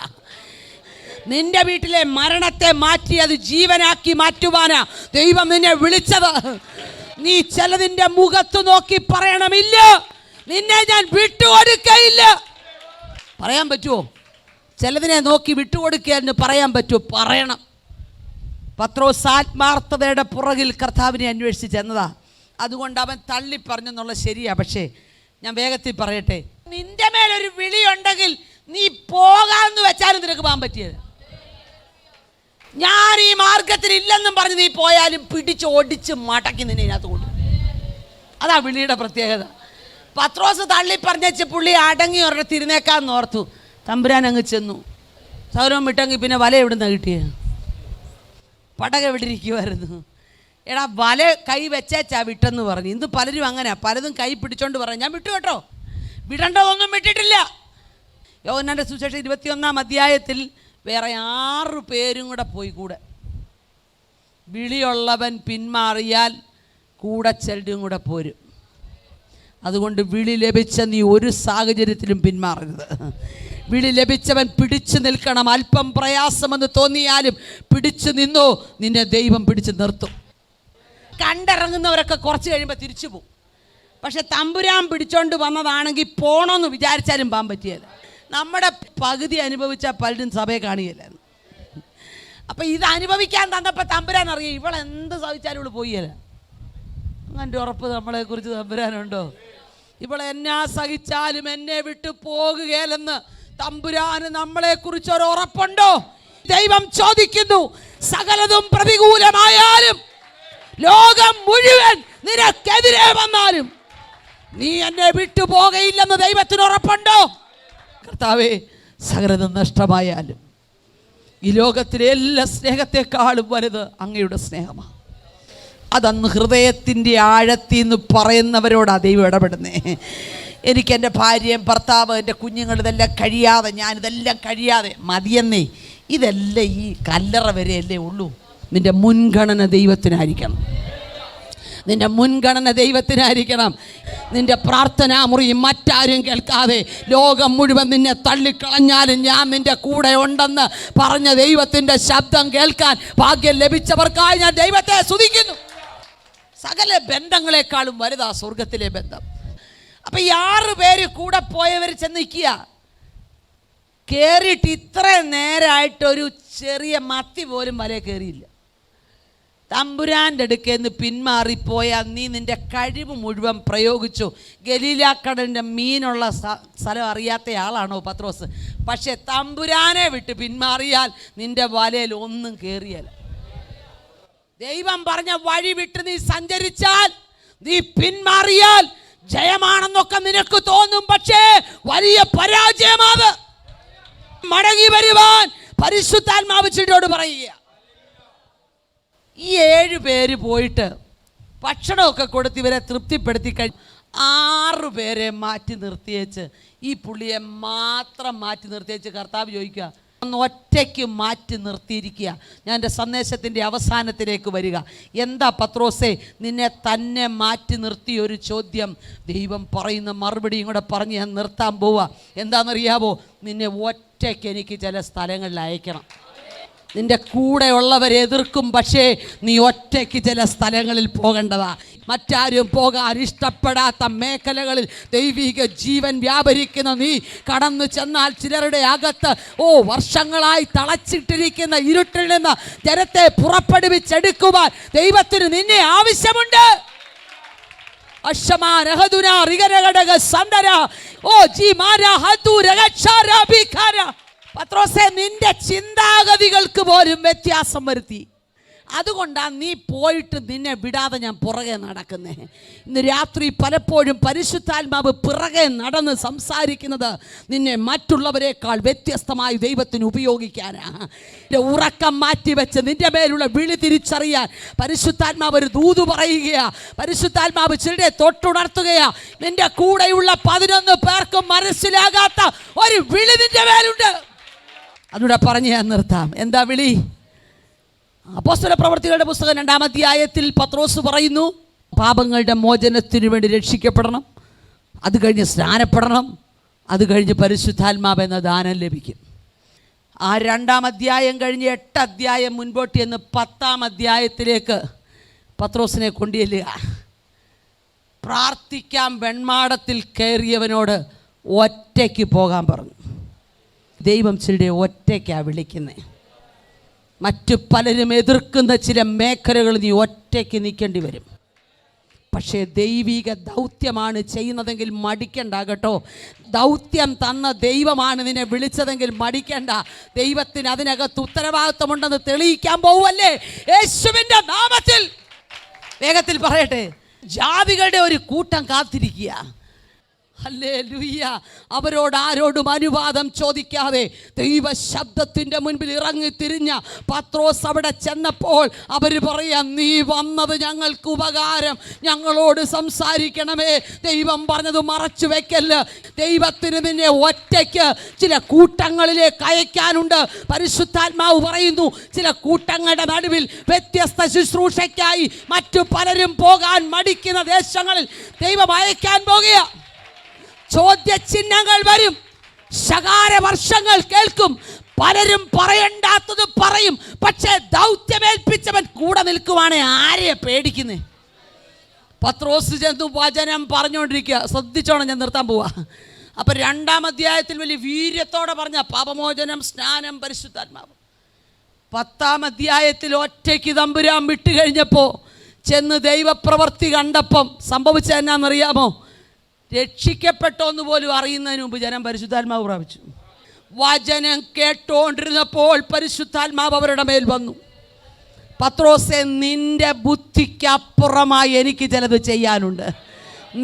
നിന്റെ വീട്ടിലെ മരണത്തെ മാറ്റി അത് ജീവനാക്കി മാറ്റുവാനാ ദൈവം നിന്നെ വിളിച്ചത്. നീ ചിലതിൻ്റെ മുഖത്ത് നോക്കി പറയണമില്ല, നിന്നെ ഞാൻ വിട്ടുകൊടുക്കയില്ല. പറയാൻ പറ്റുമോ? ചിലതിനെ നോക്കി വിട്ടുകൊടുക്കുക പറയാൻ പറ്റുമോ? പറയണം. പത്രോസ് ആത്മാർത്ഥതയുടെ പുറകിൽ കർത്താവിനെ അന്വേഷിച്ച് ചെന്നതാ. അതുകൊണ്ട് അവൻ തള്ളി പറഞ്ഞെന്നുള്ള ശരിയാ. പക്ഷേ ഞാൻ വേഗത്തിൽ പറയട്ടെ, നിന്റെ മേലൊരു വിളിയുണ്ടെങ്കിൽ നീ പോകാമെന്ന് വെച്ചാലും നിനക്ക് പോകാൻ പറ്റിയത്. ഞാൻ ഈ മാർഗത്തിൽ ഇല്ലെന്നും പറഞ്ഞ് നീ പോയാലും പിടിച്ച് ഓടിച്ച് മടക്കി നിന്നെ ഇതിനകത്ത് കൊണ്ടു. അതാ വിളിയുടെ പ്രത്യേകത. പത്രോസ് തള്ളി പറഞ്ഞേച്ച് പുള്ളി അടങ്ങി ഒരെണ്ണം തിരുന്നേക്കാന്ന് ഓർത്തു. തമ്പുരാൻ അങ്ങ് ചെന്നു. സൗരവം വിട്ടെങ്കിൽ പിന്നെ വല എവിടുന്ന കിട്ടിയ? പടക എവിടെ ഇരിക്കുമായിരുന്നു. എടാ വല കൈ വെച്ചാ വിട്ടെന്ന് പറഞ്ഞു. ഇന്ന് പലരും അങ്ങനെ പലതും കൈ പിടിച്ചോണ്ട് പറഞ്ഞു ഞാൻ വിട്ടു കേട്ടോ. വിടേണ്ടതൊന്നും വിട്ടിട്ടില്ല. യോഹന്നാന്റെ സുവിശേഷം 21-ാം അധ്യായത്തിൽ വേറെ 6 പേരും കൂടെ പോയി കൂടെ. വിളിയുള്ളവൻ പിന്മാറിയാൽ കൂടെ ചിലരും കൂടെ പോരും. അതുകൊണ്ട് വിളി ലഭിച്ച നീ ഒരു സാഹചര്യത്തിലും പിന്മാറരുത്. വിളി ലഭിച്ചവൻ പിടിച്ചു നിൽക്കണം. അല്പം പ്രയാസമെന്ന് തോന്നിയാലും പിടിച്ചു നിന്നോ, നിന്നെ ദൈവം പിടിച്ചു നിർത്തും. കണ്ടിറങ്ങുന്നവരൊക്കെ കുറച്ച് കഴിയുമ്പോൾ തിരിച്ചു പോകും. പക്ഷെ തമ്പുരാൻ പിടിച്ചോണ്ട് വന്നതാണെങ്കിൽ പോണമെന്ന് വിചാരിച്ചാലും പോകാൻ പറ്റിയല്ല. നമ്മുടെ പകുതി അനുഭവിച്ച പലരും സഭയെ കാണുകയില്ലായിരുന്നു. അപ്പം ഇത് അനുഭവിക്കാൻ തന്നപ്പോൾ തമ്പുരാൻ അറിയാം ഇവളെന്ത് സഹിച്ചാലും ഇവള് പോയില്ല. അങ്ങൻ്റെ ഉറപ്പ് നമ്മളെക്കുറിച്ച് തമ്പുരാനുണ്ടോ? ഇവളെന്നാ സഹിച്ചാലും എന്നെ വിട്ടു പോകുകയില്ലെന്ന് തമ്പുരാന് നമ്മളെക്കുറിച്ച് ഒരു ഉറപ്പുണ്ടോ? ദൈവം ചോദിക്കുന്നു, സകലതും പ്രതികൂലമായാലും ലോകം മുഴുവൻ നിനക്കെതിരെ വന്നാലും നീ എന്നെ വിട്ടു പോകയില്ലെന്ന് ദൈവത്തിന് ഉറപ്പുണ്ടോ? കർത്താവേ, സകലതും നഷ്ടമായാലും ഈ ലോകത്തിലെ എല്ലാ സ്നേഹത്തെക്കാളും വലുത് അങ്ങയുടെ സ്നേഹമാണ്. അതന്ന് ഹൃദയത്തിൻ്റെ ആഴത്തിൽ നിന്ന് പറയുന്നവരോടാണ് ദൈവം ഇടപെടുന്നേ. എനിക്കെൻ്റെ ഭാര്യയും ഭർത്താവ് എൻ്റെ കുഞ്ഞുങ്ങൾ ഇതെല്ലാം കഴിയാതെ, ഞാനിതെല്ലാം കഴിയാതെ മതിയെന്നേ. ഇതെല്ലാം ഈ കല്ലറ വരെയല്ലേ ഉള്ളൂ. നിൻ്റെ മുൻഗണന ദൈവത്തിനായിരിക്കണം. നിൻ്റെ മുൻഗണന ദൈവത്തിനായിരിക്കണം. നിൻ്റെ പ്രാർത്ഥനാ മുറി മറ്റാരും കേൾക്കാതെ ലോകം മുഴുവൻ നിന്നെ തള്ളിക്കളഞ്ഞാലും ഞാൻ നിൻ്റെ കൂടെ ഉണ്ടെന്ന് പറഞ്ഞ ദൈവത്തിൻ്റെ ശബ്ദം കേൾക്കാൻ ഭാഗ്യം ലഭിച്ചവർക്കായി ഞാൻ ദൈവത്തെ സ്തുതിക്കുന്നു. സകല ബന്ധങ്ങളെക്കാളും വലുതാ സ്വർഗത്തിലെ ബന്ധം. അപ്പം ഈ 6 പേര് കൂടെ പോയവർ ചെന്ന് നിൽക്കുക. കയറിയിട്ട് ഇത്ര നേരമായിട്ടൊരു ചെറിയ മത്തി പോലും വലയെ കയറിയില്ല. തമ്പുരാൻ്റെ അടുക്കേന്ന് പിന്മാറിപ്പോയാൽ നീ നിൻ്റെ കഴിവ് മുഴുവൻ പ്രയോഗിച്ചു. ഗലീലാക്കടലിൻ്റെ മീനുള്ള സ്ഥലം അറിയാത്ത ആളാണോ പത്രോസ്? പക്ഷെ തമ്പുരാനെ വിട്ട് പിന്മാറിയാൽ നിൻ്റെ വലയിൽ ഒന്നും കയറിയല്ല. ദൈവം പറഞ്ഞ വഴി വിട്ട് നീ സഞ്ചരിച്ചാൽ, നീ പിന്മാറിയാൽ ജയമാണെന്നൊക്കെ നിനക്ക് തോന്നും. പക്ഷേ വലിയ പരാജയമാത്. മടങ്ങി വരുവാൻ പരിശുദ്ധാത്മാവ് ചിട്ടയോട് പറയുക. ഈ 7 പേര് പോയിട്ട് ഭക്ഷണമൊക്കെ കൊടുത്ത് ഇവരെ തൃപ്തിപ്പെടുത്തി കഴിഞ്ഞ് 6 പേരെ മാറ്റി നിർത്തിയേച്ച് ഈ പുള്ളിയെ മാത്രം മാറ്റി നിർത്തിയേച്ച് കർത്താവ് ചോദിക്കുക, ഒന്ന് ഒറ്റയ്ക്ക് മാറ്റി നിർത്തിയിരിക്കുക. ഞാൻ എൻ്റെ സന്ദേശത്തിൻ്റെ അവസാനത്തിലേക്ക് വരിക. എന്താ പത്രോസേ നിന്നെ തന്നെ മാറ്റി നിർത്തിയ ഒരു ചോദ്യം? ദൈവം പറയുന്ന മറുപടിയും കൂടെ പറഞ്ഞ് ഞാൻ നിർത്താൻ പോവുക. എന്താണെന്നറിയാവോ? നിന്നെ ഒറ്റയ്ക്ക് എനിക്ക് ചില സ്ഥലങ്ങളിൽ അയക്കണം. നിൻ്റെ കൂടെയുള്ളവരെ എതിർക്കും, പക്ഷേ നീ ഒറ്റയ്ക്ക് ചില സ്ഥലങ്ങളിൽ പോകേണ്ടതാ. മറ്റാരും പോകാൻ ഇഷ്ടപ്പെടാത്ത മേഖലകളിൽ ദൈവിക ജീവൻ വ്യാപരിക്കുന്ന നീ കടന്നു ചെന്നാൽ ചിലരുടെ അകത്ത് വർഷങ്ങളായി തളച്ചിട്ടിരിക്കുന്ന ഇരുട്ടിൽ നിന്ന് ജനത്തെ പുറപ്പെടുവിച്ചെടുക്കുവാൻ ദൈവത്തിന് നിന്നെ ആവശ്യമുണ്ട്. പത്രോസേ, നിന്റെ ചിന്താഗതികൾക്ക് പോലും വ്യത്യാസം വരുത്തി. അതുകൊണ്ടാണ് നീ പോയിട്ട് നിന്നെ വിടാതെ ഞാൻ പുറകെ നടക്കുന്നേ. ഇന്ന് രാത്രി പലപ്പോഴും പരിശുദ്ധാത്മാവ് പിറകെ നടന്ന് സംസാരിക്കുന്നത് നിന്നെ മറ്റുള്ളവരെക്കാൾ വ്യത്യസ്തമായി ദൈവത്തിന് ഉപയോഗിക്കാനാ. ഉറക്കം മാറ്റിവെച്ച് നിന്റെ മേലുള്ള വിളി തിരിച്ചറിയാൻ പരിശുദ്ധാത്മാവ് ഒരു ദൂത് പറയുകയാ. പരിശുദ്ധാത്മാവ് ചിലരെ തൊട്ടുണർത്തുകയാ. നിന്റെ കൂടെയുള്ള 11 പേർക്കും മനസ്സിലാകാത്ത ഒരു വിളി നിന്റെ മേലുണ്ട്. അതുകൂടെ പറഞ്ഞ് ഞാൻ നിർത്താം. എന്താ വിളി? അപ്പോസ്തല പ്രവൃത്തികളുടെ പുസ്തകം 2-ാം അധ്യായത്തിൽ പത്രോസ് പറയുന്നു, പാപങ്ങളുടെ മോചനത്തിനു വേണ്ടി രക്ഷിക്കപ്പെടണം, അത് കഴിഞ്ഞ് സ്നാനപ്പെടണം, അത് കഴിഞ്ഞ് പരിശുദ്ധാത്മാവ് എന്ന ദാനം ലഭിക്കും. ആ 2-ാം അധ്യായം കഴിഞ്ഞ് 8 അധ്യായം മുൻപോട്ട് എന്ന് 10-ാം അധ്യായത്തിലേക്ക് പത്രോസിനെ കൊണ്ടുചെല്ലുക. പ്രാർത്ഥിക്കാൻ വെൺമാടത്തിൽ കയറിയവനോട് ഒറ്റയ്ക്ക് പോകാൻ പറഞ്ഞു. ദൈവം ചിലരെ ഒറ്റയ്ക്കാണ് വിളിക്കുന്നത്. മറ്റു പലരും എതിർക്കുന്ന ചില മേഖലകൾ നീ ഒറ്റയ്ക്ക് നിൽക്കേണ്ടി വരും. പക്ഷേ ദൈവിക ദൗത്യമാണ് ചെയ്യുന്നതെങ്കിൽ മടിക്കണ്ട കേട്ടോ. ദൗത്യം തന്ന ദൈവമാണ് നിന്നെ വിളിച്ചതെങ്കിൽ മടിക്കണ്ട. ദൈവത്തിന് അതിനകത്ത് ഉത്തരവാദിത്വമുണ്ടെന്ന് തെളിയിക്കാൻ പോവല്ലേ യേശുവിൻ്റെ നാമത്തിൽ. വേഗത്തിൽ പറയട്ടെ, ജാതികളുടെ ഒരു കൂട്ടം കാത്തിരിക്കുക. ഹല്ലേലൂയ. അവരോട് ആരോടും അനുവാദം ചോദിക്കാതെ ദൈവ ശബ്ദത്തിൻ്റെ മുൻപിൽ ഇറങ്ങി തിരിഞ്ഞ പത്രോസ് അവിടെ ചെന്നപ്പോൾ അവർ പറയാം, നീ വന്നത് ഞങ്ങൾക്ക് ഉപകാരം, ഞങ്ങളോട് സംസാരിക്കണമേ. ദൈവം പറഞ്ഞത് മറച്ചു വെക്കല്ല. ദൈവത്തിന് നിന്നെ ഒറ്റയ്ക്ക് ചില കൂട്ടങ്ങളിലേക്ക് അയക്കാനുണ്ട്. പരിശുദ്ധാത്മാവ് പറയുന്നു, ചില കൂട്ടങ്ങളുടെ നടുവിൽ വ്യത്യസ്ത ശുശ്രൂഷയ്ക്കായി മറ്റു പലരും പോകാൻ മടിക്കുന്ന ദേശങ്ങളിൽ ദൈവം അയക്കാൻ പോകുക. ചോദ്യചിഹ്നങ്ങൾ വരും, ശകാരവർഷങ്ങൾ കേൾക്കും, പലരും പറയണ്ടാത്തത് പറയും. പക്ഷേ ദൗത്യമേൽപ്പിച്ചവൻ കൂടെ നിൽക്കുവാണേ ആരെയെ പേടിക്കുന്നേ? പത്രോസ് ചെന്നു വചനം പറഞ്ഞുകൊണ്ടിരിക്കുക. ശ്രദ്ധിച്ചോണം, ഞാൻ നിർത്താൻ പോവാ. അപ്പം 2-ാം അധ്യായത്തിൽ വലിയ വീര്യത്തോടെ പറഞ്ഞ പാപമോചനം, സ്നാനം, പരിശുദ്ധാത്മാവ്. 10-ാം അധ്യായത്തിൽ ഒറ്റയ്ക്ക് തമ്പുരാൻ വിട്ടു കഴിഞ്ഞപ്പോൾ ചെന്ന് ദൈവപ്രവൃത്തി കണ്ടപ്പം സംഭവിച്ചത് എന്നാണെന്നറിയാമോ? രക്ഷിക്കപ്പെട്ടോന്ന് പോലും അറിയുന്നതിന് മുമ്പ് ജനം പരിശുദ്ധാത്മാവ് പ്രാപിച്ചു. വചനം കേട്ടോണ്ടിരുന്നപ്പോൾ പരിശുദ്ധാത്മാവ് അവരുടെ മേൽ വന്നു. പത്രോസേ, നിന്റെ ബുദ്ധിക്കപ്പുറമായി എനിക്ക് ചിലത് ചെയ്യാനുണ്ട്.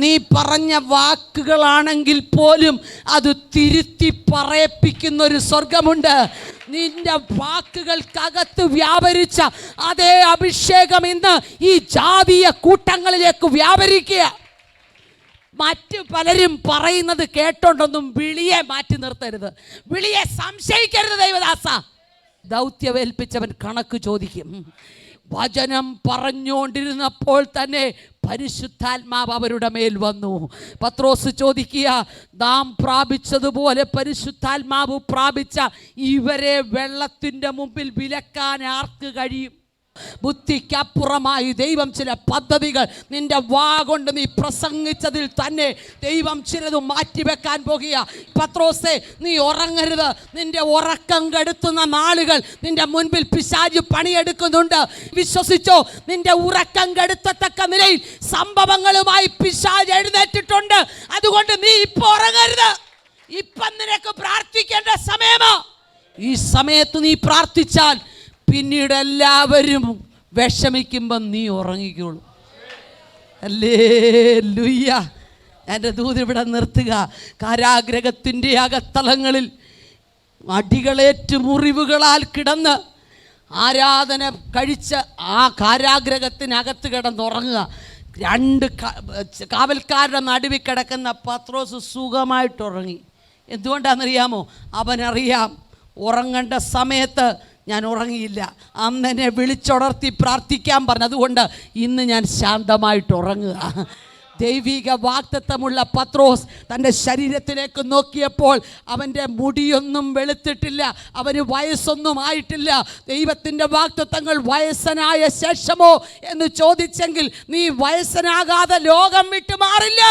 നീ പറഞ്ഞ വാക്കുകളാണെങ്കിൽ പോലും അത് തിരുത്തി പറയിപ്പിക്കുന്നൊരു സ്വർഗമുണ്ട്. നിന്റെ വാക്കുകൾക്കകത്ത് വ്യാപരിച്ച അതേ അഭിഷേകം ഇന്ന് ഈ ജാതീയ കൂട്ടങ്ങളിലേക്ക് വ്യാപരിക്കുക. മറ്റു പലരും പറയുന്നത് കേട്ടോണ്ടൊന്നും വിളിയെ മാറ്റി നിർത്തരുത്, വിളിയെ സംശയിക്കരുത്. ദൈവദാസ, ദൗത്യമേൽപ്പിച്ചവൻ കണക്ക് ചോദിക്കും. വചനം പറഞ്ഞുകൊണ്ടിരുന്നപ്പോൾ തന്നെ പരിശുദ്ധാത്മാവ് അവരുടെ മേൽ വന്നു. പത്രോസ് ചോദിക്കുക, നാം പ്രാപിച്ചതുപോലെ പരിശുദ്ധാത്മാവ് പ്രാപിച്ച ഇവരെ വെള്ളത്തിൻ്റെ മുമ്പിൽ വിലക്കാൻ ആർക്ക് കഴിയും? ബുദ്ധിക്കപ്പുറമായി ദൈവം ചില പദ്ധതികൾ നിന്റെ വാ കൊണ്ട് നീ പ്രസംഗിച്ചതിൽ തന്നെ ദൈവം ചിലത് മാറ്റിവെക്കാൻ പോകുക. പത്രോസേ, നീ ഉറങ്ങരുത്. നിന്റെ ഉറക്കം കെടുത്തുന്ന നാളുകൾ നിന്റെ മുൻപിൽ പിശാച് പണിയെടുക്കുന്നുണ്ട്. വിശ്വസിച്ചോ, നിന്റെ ഉറക്കം കെടുത്തത്തക്ക നിലയിൽ സംഭവങ്ങളുമായി പിശാച് എഴുന്നേറ്റിട്ടുണ്ട്. അതുകൊണ്ട് നീ ഇപ്പൊ ഉറങ്ങരുത്. ഇപ്പം നിനക്ക് പ്രാർത്ഥിക്കേണ്ട സമയമാ. ഈ സമയത്ത് നീ പ്രാർത്ഥിച്ചാൽ പിന്നീട് എല്ലാവരും വിഷമിക്കുമ്പം നീ ഉറങ്ങിക്കോളൂ. ഹല്ലേലൂയ. എൻ്റെ ദൂത് ഇവിടെ നിർത്തുക. കാരാഗ്രഹത്തിൻ്റെ അകത്തളങ്ങളിൽ അടികളേറ്റ് മുറിവുകളാൽ കിടന്ന് ആരാധന കഴിച്ച് ആ കാരാഗ്രഹത്തിനകത്ത് കിടന്നുറങ്ങുക. 2 കാവൽക്കാരുടെ നടുവിൽ കിടക്കുന്ന പത്രോസ് സുഖമായിട്ടുറങ്ങി. എന്തുകൊണ്ടാണെന്നറിയാമോ? അവനറിയാം, ഉറങ്ങേണ്ട സമയത്ത് ഞാൻ ഉറങ്ങിയില്ല. അന്നെന്നെ വിളിച്ചുണർത്തി പ്രാർത്ഥിക്കാൻ പറഞ്ഞു. അതുകൊണ്ട് ഇന്ന് ഞാൻ ശാന്തമായിട്ട് ഉറങ്ങുക. ദൈവിക വാഗ്ദത്തമുള്ള പത്രോസ് തൻ്റെ ശരീരത്തിലേക്ക് നോക്കിയപ്പോൾ അവൻ്റെ മുടിയൊന്നും വെളുത്തിട്ടില്ല, അവന് വയസ്സൊന്നും ആയിട്ടില്ല. ദൈവത്തിൻ്റെ വാഗ്ദത്തങ്ങൾ വയസ്സനായ ശേഷമോ എന്ന് ചോദിച്ചെങ്കിൽ നീ വയസ്സനാകാതെ ലോകം വിട്ടു മാറില്ല.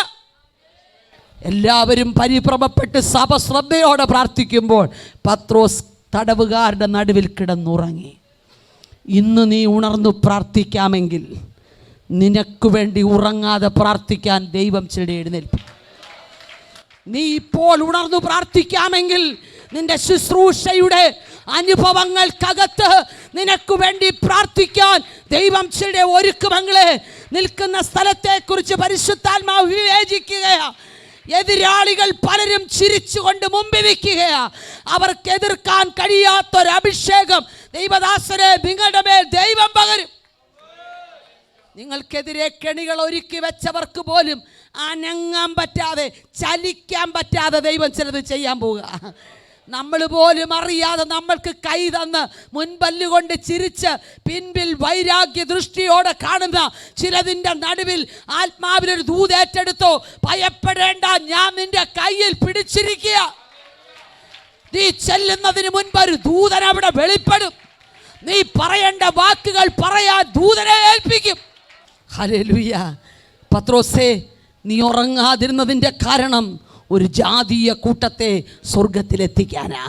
എല്ലാവരും പരിഭ്രമപ്പെട്ട് സഭ ശ്രദ്ധയോടെ പ്രാർത്ഥിക്കുമ്പോൾ പത്രോസ് തടവുകാരുടെ നടുവിൽ കിടന്നുറങ്ങി. ഇന്ന് നീ ഉണർന്നു പ്രാർത്ഥിക്കാമെങ്കിൽ നിനക്ക് വേണ്ടി ഉറങ്ങാതെ പ്രാർത്ഥിക്കാൻ ദൈവം ചിലരെ എഴുന്നേൽപ്പിക്കും. നീ ഇപ്പോൾ ഉണർന്നു പ്രാർത്ഥിക്കാമെങ്കിൽ നിന്റെ ശുശ്രൂഷയുടെ അനുഭവങ്ങൾക്കകത്ത് നിനക്ക് വേണ്ടി പ്രാർത്ഥിക്കാൻ ദൈവം ചിലരെ ഒരുക്കുമെങ്കിലേ. നിൽക്കുന്ന സ്ഥലത്തെക്കുറിച്ച് പരിശുദ്ധാത്മാവ് വിവേചിക്കുകയാണ്. എതിരാളികൾ പലരും ചിരിച്ചുകൊണ്ട് മുമ്പിൽ നിൽക്കുകയാ. അവർക്ക് എതിർക്കാൻ കഴിയാത്തൊരഭിഷേകം ദൈവദാസനെ നിങ്ങളുടെ മേൽ ദൈവം പകരും. നിങ്ങൾക്കെതിരെ കെണികൾ ഒരുക്കി വെച്ചവർക്ക് പോലും അനങ്ങാൻ പറ്റാതെ, ചലിക്കാൻ പറ്റാതെ ദൈവം ചിലത് ചെയ്യാൻ പോവുക. നമ്മൾ പോലും അറിയാതെ നമ്മൾക്ക് കൈ തന്ന് മുൻപല്ലുകൊണ്ട് ചിരിച്ച് പിൻപിൽ വൈരാഗ്യ ദൃഷ്ടിയോടെ കാണുന്ന ചിലതിൻ്റെ നടുവിൽ ആത്മാവിലൊരു ദൂതേറ്റെടുത്തോ. ഭയപ്പെടേണ്ട, ഞാൻ നിന്റെ കയ്യിൽ പിടിച്ചിരിക്കുക. നീ ചെല്ലുന്നതിന് മുൻപ് ഒരു ദൂതൻ അവിടെ വെളിപ്പെടും. നീ പറയേണ്ട വാക്കുകൾ പറയാൻ ദൂതനെ ഏൽപ്പിക്കും. ഹല്ലേലൂയ. പത്രോസേ, നീ ഉറങ്ങാതിരുന്നതിൻ്റെ കാരണം ഒരു ജാതീയ കൂട്ടത്തെ സ്വർഗത്തിലെത്തിക്കാനാ.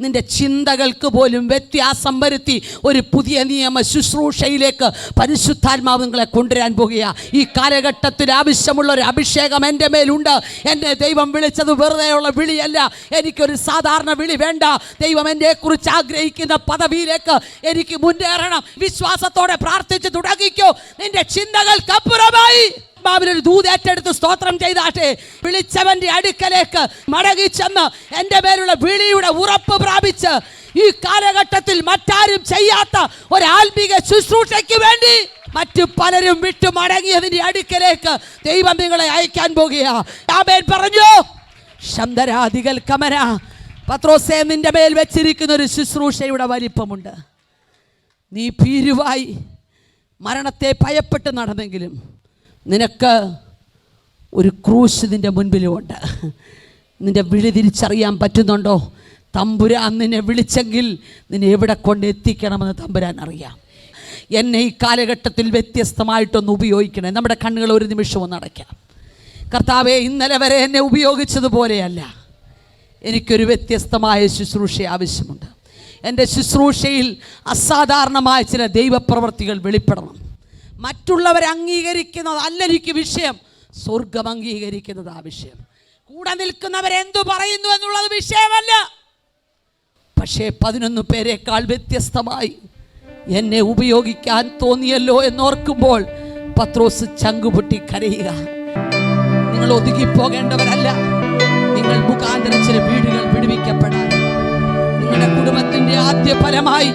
നിന്റെ ചിന്തകൾക്ക് പോലും വ്യത്യാസം വരുത്തി ഒരു പുതിയ നിയമ ശുശ്രൂഷയിലേക്ക് പരിശുദ്ധാത്മാവ് നിങ്ങളെ കൊണ്ടുവരാൻ പോകുക. ഈ കാലഘട്ടത്തിൽ ആവശ്യമുള്ള ഒരു അഭിഷേകം എൻ്റെ മേലുണ്ട്. എന്നെ ദൈവം വിളിച്ചത് വെറുതെയുള്ള വിളിയല്ല. എനിക്കൊരു സാധാരണ വിളി വേണ്ട. ദൈവം എന്നെക്കുറിച്ച് ആഗ്രഹിക്കുന്ന പദവിയിലേക്ക് എനിക്ക് മുന്നേറണം. വിശ്വാസത്തോടെ പ്രാർത്ഥിച്ച് തുടങ്ങിക്കോ. നിന്റെ ചിന്തകൾക്കപ്പുറമായി ഒരു ദൂതേറ്റെടുത്ത് സ്തോത്രം ചെയ്താട്ടെ. വിളിച്ചവന്റെ അടുക്കലേക്ക് മടങ്ങി ചെന്ന് എൻ്റെ മേലുള്ള വിളിയുടെ ഉറപ്പ് പ്രാപിച്ച് ഈ കാലഘട്ടത്തിൽ മറ്റാരും ചെയ്യാത്ത ഒരു ആത്മീക ശുശ്രൂഷയ്ക്ക് വേണ്ടി മറ്റു പലരും വിട്ടു മടങ്ങിയതിന്റെ അടുക്കലേക്ക് ദൈവം നിങ്ങളെ അയക്കാൻ പോകുക. ആമേൻ പറഞ്ഞു. ശബ്ദരാധികൾ കമന. പത്രോസേ, നിന്റെ മേൽ വെച്ചിരിക്കുന്ന ഒരു ശുശ്രൂഷയുടെ വലിപ്പമുണ്ട്. നീ ഭീരുവായി മരണത്തെ ഭയപ്പെട്ട് നടന്നെങ്കിലും നിനക്ക് ഒരു ക്രൂശ് നിൻ്റെ മുൻപിലുമുണ്ട്. നിൻ്റെ വിളി തിരിച്ചറിയാൻ പറ്റുന്നുണ്ടോ? തമ്പുരാൻ നിന്നെ വിളിച്ചെങ്കിൽ നിന്നെ എവിടെ കൊണ്ട് എത്തിക്കണമെന്ന് തമ്പുരാൻ അറിയാം. എന്നെ ഈ കാലഘട്ടത്തിൽ വ്യത്യസ്തമായിട്ടൊന്ന് ഉപയോഗിക്കണേ. നമ്മുടെ കണ്ണുകൾ ഒരു നിമിഷം ഒന്ന് അടയ്ക്കാം. കർത്താവേ, ഇന്നലെ വരെ എന്നെ ഉപയോഗിച്ചതുപോലെയല്ല. എനിക്കൊരു വ്യത്യസ്തമായ ശുശ്രൂഷ ആവശ്യമുണ്ട്. എൻ്റെ ശുശ്രൂഷയിൽ അസാധാരണമായ ചില ദൈവപ്രവർത്തികൾ വെളിപ്പെടണം. മറ്റുള്ളവരെ അംഗീകരിക്കുന്നതല്ല എനിക്ക് വിഷയം, സ്വർഗം അംഗീകരിക്കുന്നതാ വിഷയം. കൂടെ നിൽക്കുന്നവരെന്തു പറയുന്നു എന്നുള്ളത് വിഷയമല്ല. പക്ഷേ 11 പേരെക്കാൾ വ്യത്യസ്തമായി എന്നെ ഉപയോഗിക്കാൻ തോന്നിയല്ലോ എന്നോർക്കുമ്പോൾ പത്രോസ് ചങ്കുപൊട്ടി കരയുക. നിങ്ങൾ ഒതുങ്ങിപ്പോകേണ്ടവരല്ല. നിങ്ങൾ മുഖാന്തരം ചില വീടുകൾ വിടുവിക്കപ്പെടാൻ, നിങ്ങളുടെ കുടുംബത്തിന്റെ ആദ്യ ഫലമായി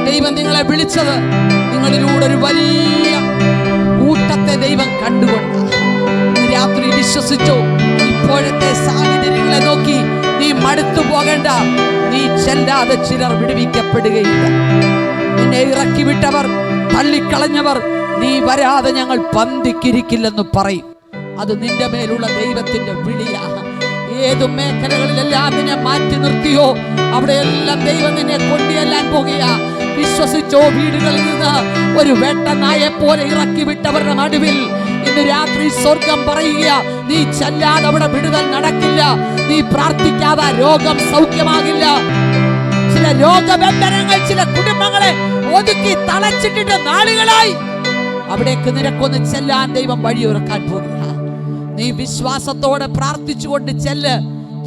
ദൈവം നിങ്ങളെ വിളിച്ചത് നിങ്ങളിലൂടെ ഒരു വലിയ കൂട്ടത്തെ ദൈവം കണ്ടുകൊണ്ട് രാത്രി വിശ്വസിച്ചു. ഇപ്പോഴത്തെ സാഹചര്യങ്ങളെ നോക്കി നീ മടുത്തു പോകേണ്ട. നീ ചെല്ലാതെ ചിലർ വിടുവിക്കപ്പെടുകയില്ല. നിന്നെ ഇറക്കി വിട്ടവർ, തള്ളിക്കളഞ്ഞവർ, നീ വരാതെ ഞങ്ങൾ പന്തിക്കിരിക്കില്ലെന്ന് പറയും. അത് നിന്റെ മേലുള്ള ദൈവത്തിന്റെ വിളിയാണ്. ഏതു മേഖലകളിലെല്ലാം നിന്നെ മാറ്റി നിർത്തിയോ അവിടെയെല്ലാം ദൈവം നിന്നെ കൊണ്ടുചെല്ലാൻ പോകുക. വിശ്വസിച്ചോ. വീടുകളിൽ നിന്ന് ഒരു വേട്ടനായെ പോലെ ഇറക്കി വിട്ടവരുടെ നടുവിൽ ഇന്ന് രാത്രി സ്വർഗം പറയുക, നീ ചെല്ലാതെ അവിടെ വിടുതൽ നടക്കില്ല. നീ പ്രാർത്ഥിക്കാതെ രോഗം സൗഖ്യമാകില്ല. ചില രോഗബന്ധനങ്ങൾ ചില കുടുംബങ്ങളെ ഒതുക്കി തളച്ചിട്ടിട്ട് നാളുകളായി. അവിടേക്ക് നിനക്കൊന്ന് ചെല്ലാൻ ദൈവം വഴിയൊരുക്കാൻ പോകുക. നീ വിശ്വാസത്തോടെ പ്രാർത്ഥിച്ചുകൊണ്ട് ചെല്ല്.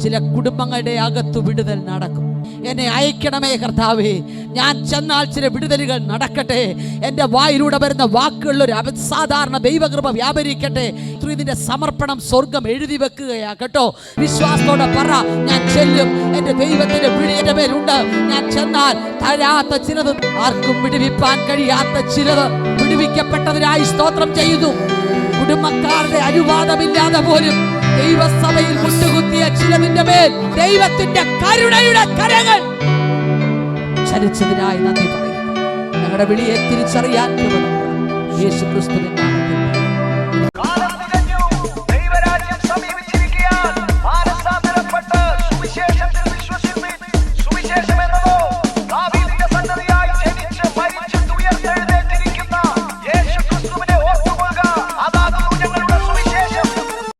ചില കുടുംബങ്ങളുടെ അകത്ത് വിടുതൽ നടക്കും. എന്നെ അയക്കണമേ കർത്താവേ. ഞാൻ ചെന്നാൽ ചില വിടുതലുകൾ നടക്കട്ടെ. എൻ്റെ വായിലൂടെ വരുന്ന വാക്കുകളിൽ ഒരു അസാധാരണ ദൈവകൃപ വ്യാപരിക്കട്ടെ. ഇതിന്റെ സമർപ്പണം സ്വർഗം എഴുതി വെക്കുകയാ കേട്ടോ. വിശ്വാസത്തോടെ പറ, ഞാൻ ചെല്ലും. എൻ്റെ ദൈവത്തിന്റെ വിളി എൻ്റെ മേലുണ്ട്. ഞാൻ ചെന്നാൽ തഴാത്ത ചിലത്, ആർക്കും വിടുവിപ്പാൻ കഴിയാത്ത ചിലത് വിടുവിക്കപ്പെട്ടതിനായി സ്തോത്രം ചെയ്യുന്നു. കുടുംബക്കാരുടെ അനുവാദമില്ലാതെ പോലും ദൈവസഭയിൽ മുട്ടുകുത്തിയ ചിലതിന്റെ മേൽ ദൈവത്തിന്റെ കരുണയുടെ കരങ്ങൾ ചലിച്ചതിനായി നന്ദി പറയുന്നു. ഞങ്ങളുടെ വിളിയെ തിരിച്ചറിയാൻ യേശുക്രിസ്തുവിൻ നാമത്തിൽ